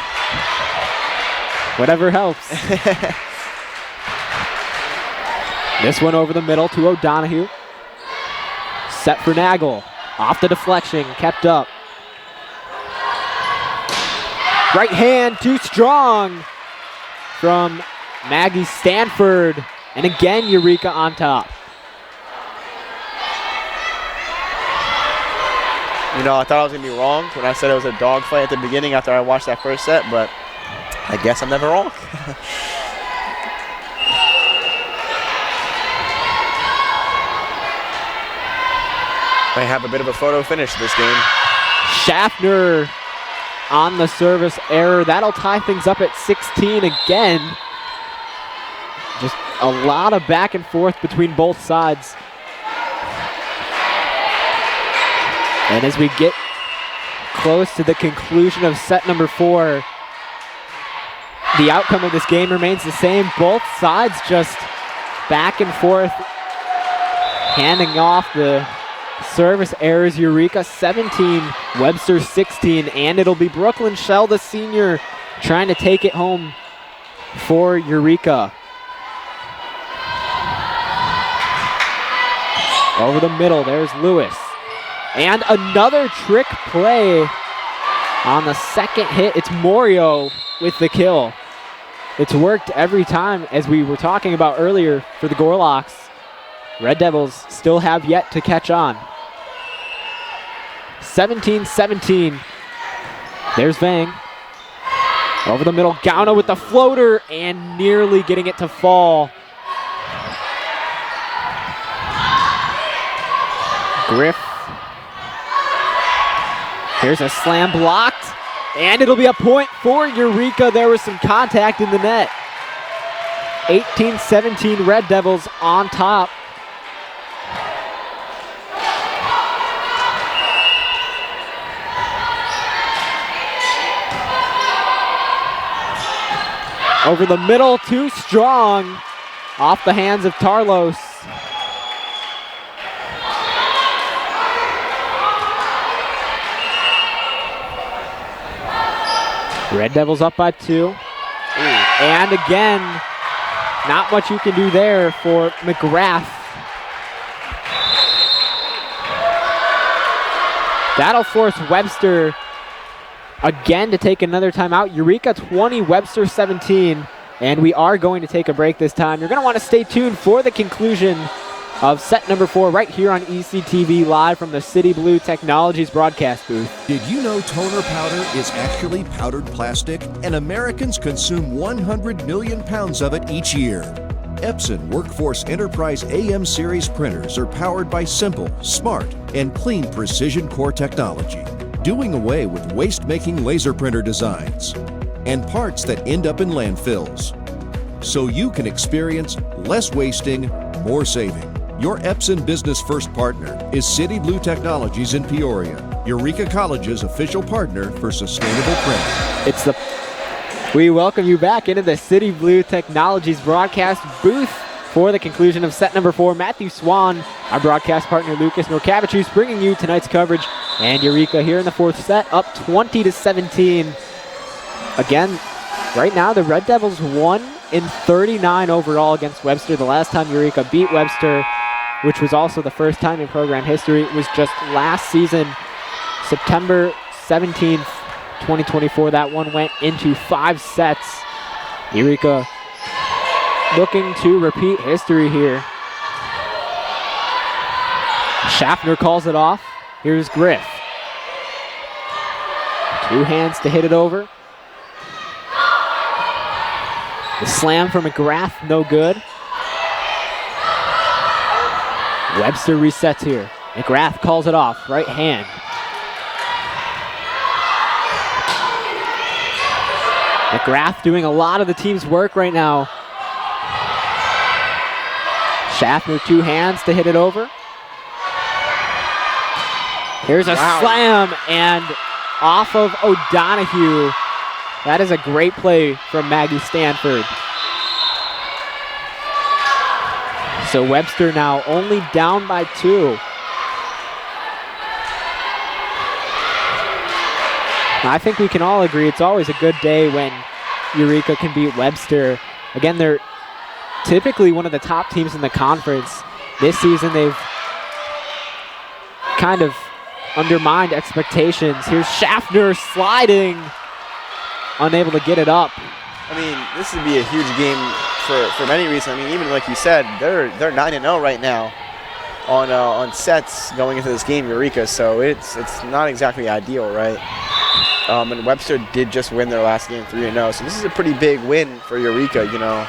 Whatever helps. This one over the middle to O'Donohue. Set for Nagel. Off the deflection, kept up. Right hand, too strong from Maggie Stanford. And again, Eureka on top. You know, I thought I was going to be wrong when I said it was a dogfight at the beginning after I watched that first set, but I guess I'm never wrong. They have a bit of a photo finish this game. Schaffner on the service error. That'll tie things up at 16 again. Just a lot of back and forth between both sides. And as we get close to the conclusion of set number 4, the outcome of this game remains the same. Both sides just back and forth, handing off the service errors. Eureka 17, Webster 16, and it'll be Brooklyn Shell, the senior, trying to take it home for Eureka. Over the middle, there's Lewis. And another trick play on the second hit. It's Morio with the kill. It's worked every time, as we were talking about earlier for the Gorlocks. Red Devils still have yet to catch on. 17-17. There's Vang. Over the middle, Gauna with the floater and nearly getting it to fall. Griff. Here's a slam blocked, and it'll be a point for Eureka. There was some contact in the net. 18-17, Red Devils on top. Over the middle, too strong. Off the hands of Tarlos. Red Devils up by 2. Ooh. And again, not much you can do there for McGrath. That'll force Webster again to take another timeout. Eureka 20, Webster 17, and we are going to take a break this time. You're going to want to stay tuned for the conclusion of set number 4 right here on ECTV live from the City Blue Technologies broadcast booth. Did you know toner powder is actually powdered plastic, and Americans consume 100 million pounds of it each year? Epson Workforce Enterprise AM series printers are powered by simple, smart, and clean precision core technology, doing away with waste-making laser printer designs and parts that end up in landfills. So you can experience less wasting, more saving. Your Epson Business First partner is City Blue Technologies in Peoria, Eureka College's official partner for sustainable printing. We welcome you back into the City Blue Technologies broadcast booth for the conclusion of set number 4. Matthew Swan, our broadcast partner Lucas Norcavichus, bringing you tonight's coverage And Eureka here in the fourth set, up 20-17. Again, right now the Red Devils won in 39 overall against Webster. The last time Eureka beat Webster, which was also the first time in program history, was just last season, September 17th, 2024. That one went into 5 sets. Eureka looking to repeat history here. Schaffner calls it off. Here's Griff. 2 hands to hit it over. The slam from McGrath, no good. Webster resets here. McGrath calls it off, right hand. McGrath doing a lot of the team's work right now. Schaffner, 2 hands to hit it over. Here's a slam, and off of O'Donohue. That is a great play from Maggie Stanford. So Webster now only down by 2. I think we can all agree it's always a good day when Eureka can beat Webster. Again, they're typically one of the top teams in the conference. This season they've kind of undermined expectations. Here's Schaffner sliding, unable to get it up. I mean, this would be a huge game for many reasons. I mean, even like you said, they're 9-0 right now on sets going into this game, Eureka. So it's not exactly ideal, right? And Webster did just win their last game 3-0. So this is a pretty big win for Eureka, you know.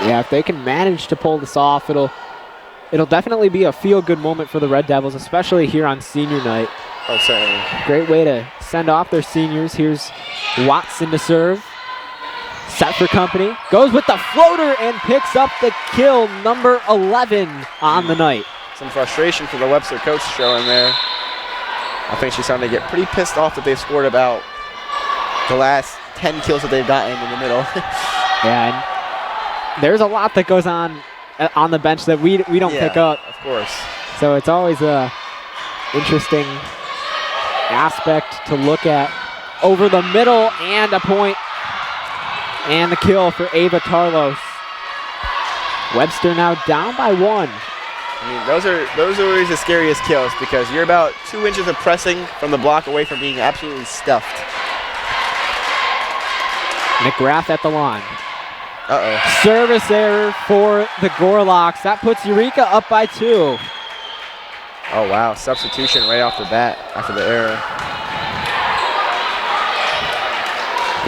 Yeah, if they can manage to pull this off, it'll definitely be a feel-good moment for the Red Devils, especially here on senior night. Oh, certainly. Great way to send off their seniors. Here's Watson to serve. Set for company. Goes with the floater and picks up the kill, number 11 on the night. Some frustration for the Webster coach showing there. I think she's starting to get pretty pissed off that they've scored about the last 10 kills that they've gotten in the middle. Yeah, and there's a lot that goes on the bench that we don't pick up. Of course. So it's always a interesting aspect to look at. Over the middle and a point. And the kill for Ava Tarlos. Webster now down by 1. I mean, those are always the scariest kills because you're about 2 inches of pressing from the block away from being absolutely stuffed. McGrath at the line. Uh-oh. Service error for the Gorlocks. That puts Eureka up by 2. Oh, wow. Substitution right off the bat after the error.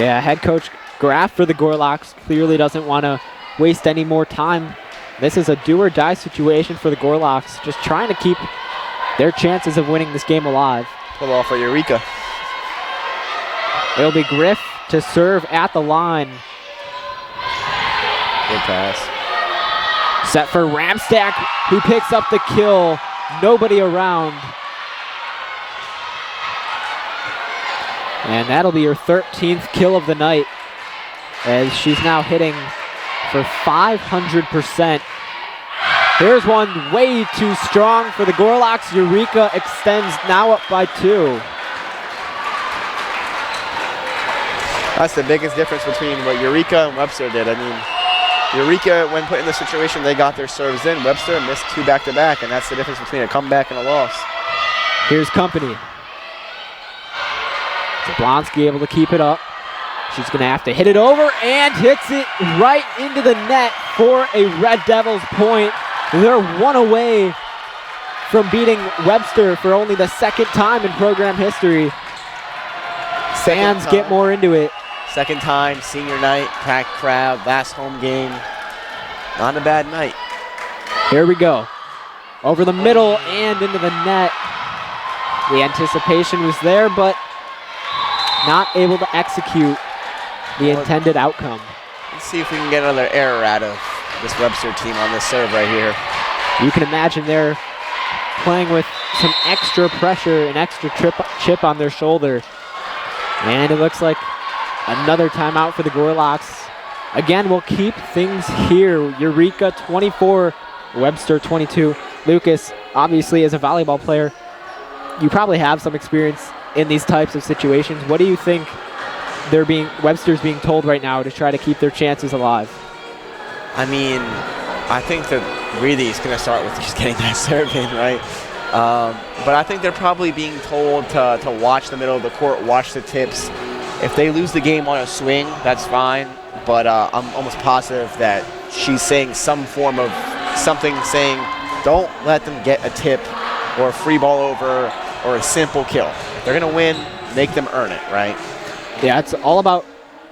Yeah, head coach Graff for the Gorlocks clearly doesn't want to waste any more time. This is a do-or-die situation for the Gorlocks, just trying to keep their chances of winning this game alive. Pull off for Eureka. It'll be Griff to serve at the line. Good pass. Set for Ramstack, who picks up the kill. Nobody around. And that'll be her 13th kill of the night, as she's now hitting for 500%. Here's one way too strong for the Gorlocks. Eureka extends now up by 2. That's the biggest difference between what Eureka and Webster did. I mean, Eureka, when put in the situation, they got their serves in. Webster missed 2 back-to-back, and that's the difference between a comeback and a loss. Here's company. Zablonski able to keep it up. She's going to have to hit it over and hits it right into the net for a Red Devils point. They're 1 away from beating Webster for only the 2nd time in program history. Fans get more into it. 2nd time, senior night, packed crowd, last home game. Not a bad night. Here we go. Over the middle and into the net. The anticipation was there, but not able to execute the intended outcome. Let's see if we can get another error out of this Webster team on this serve right here. You can imagine they're playing with some extra pressure and extra chip on their shoulder. And it looks like another timeout for the Gorlocks. Again, we'll keep things here. Eureka 24, Webster 22. Lucas, obviously as a volleyball player, you probably have some experience in these types of situations. What do you think Webster's being told right now to try to keep their chances alive? I mean, I think that really it's going to start with just getting that serve in, right? But I think they're probably being told to watch the middle of the court, watch the tips. If they lose the game on a swing, that's fine. But I'm almost positive that she's saying some form of something saying, don't let them get a tip or a free ball over or a simple kill. If they're going to win, make them earn it, right? Yeah, it's all about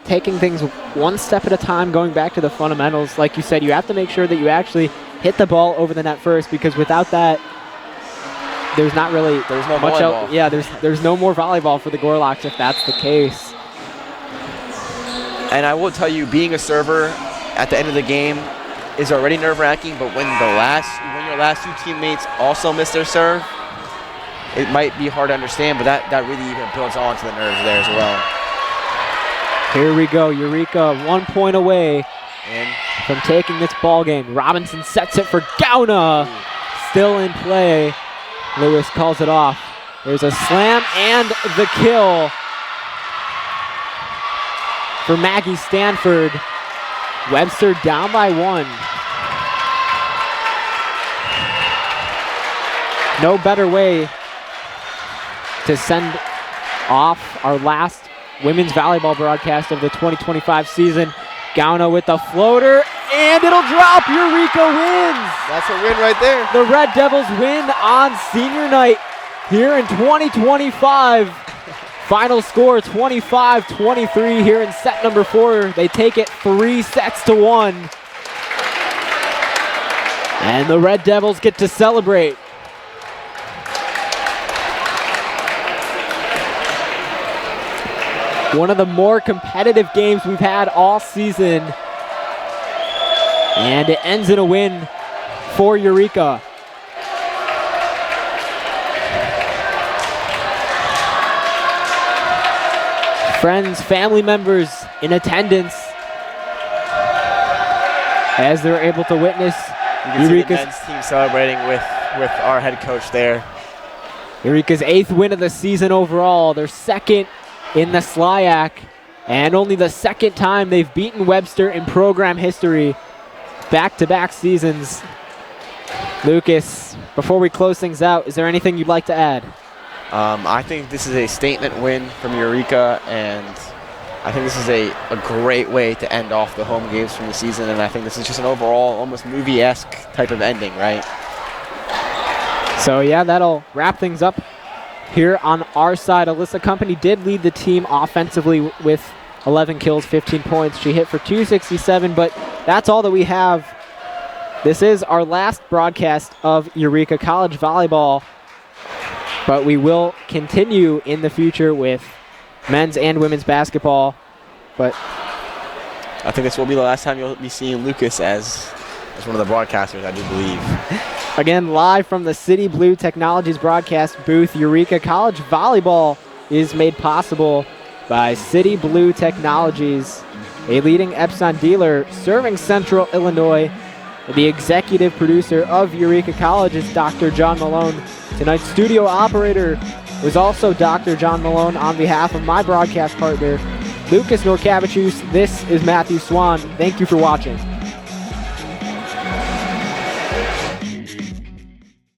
taking things one step at a time, going back to the fundamentals. Like you said, you have to make sure that you actually hit the ball over the net first, because without that, there's not really there's no much volleyball. else. Yeah, there's no more volleyball for the Gorlocks if that's the case. And I will tell you, being a server at the end of the game is already nerve-wracking, but when your last two teammates also miss their serve, it might be hard to understand, but that really even builds on to the nerves there as well. Here we go, Eureka 1 point away from taking this ball game. Robinson sets it for Gauna. Still in play. Lewis calls it off. There's a slam and the kill for Maggie Stanford. Webster down by 1. No better way to send off our last women's volleyball broadcast of the 2025 season. Gauna with the floater, and it'll drop. Eureka wins. That's a win right there. The Red Devils win on senior night here in 2025. Final score 25-23 here in set number 4. They take it 3-1. And the Red Devils get to celebrate. One of the more competitive games we've had all season. And it ends in a win for Eureka. Friends, family members in attendance as they're able to witness Eureka's men's team celebrating with our head coach there. Eureka's 8th win of the season overall, their 2nd in the SLIAC, and only the 2nd time they've beaten Webster in program history, back-to-back seasons. Lucas, before we close things out, is there anything you'd like to add? I think this is a statement win from Eureka, and I think this is a great way to end off the home games from the season, and I think this is just an overall almost movie-esque type of ending, right? So yeah, that'll wrap things up here on our side. Alyssa Company did lead the team offensively with 11 kills, 15 points. She hit for 267, but that's all that we have. This is our last broadcast of Eureka College Volleyball, but we will continue in the future with men's and women's basketball. But I think this will be the last time you'll be seeing Lucas as one of the broadcasters, I do believe. Again, live from the City Blue Technologies broadcast booth, Eureka College Volleyball is made possible by City Blue Technologies, a leading Epson dealer serving Central Illinois. The executive producer of Eureka College is Dr. John Malone. Tonight's studio operator was also Dr. John Malone. On behalf of my broadcast partner, Lucas Norcavichus, this is Matthew Swan. Thank you for watching.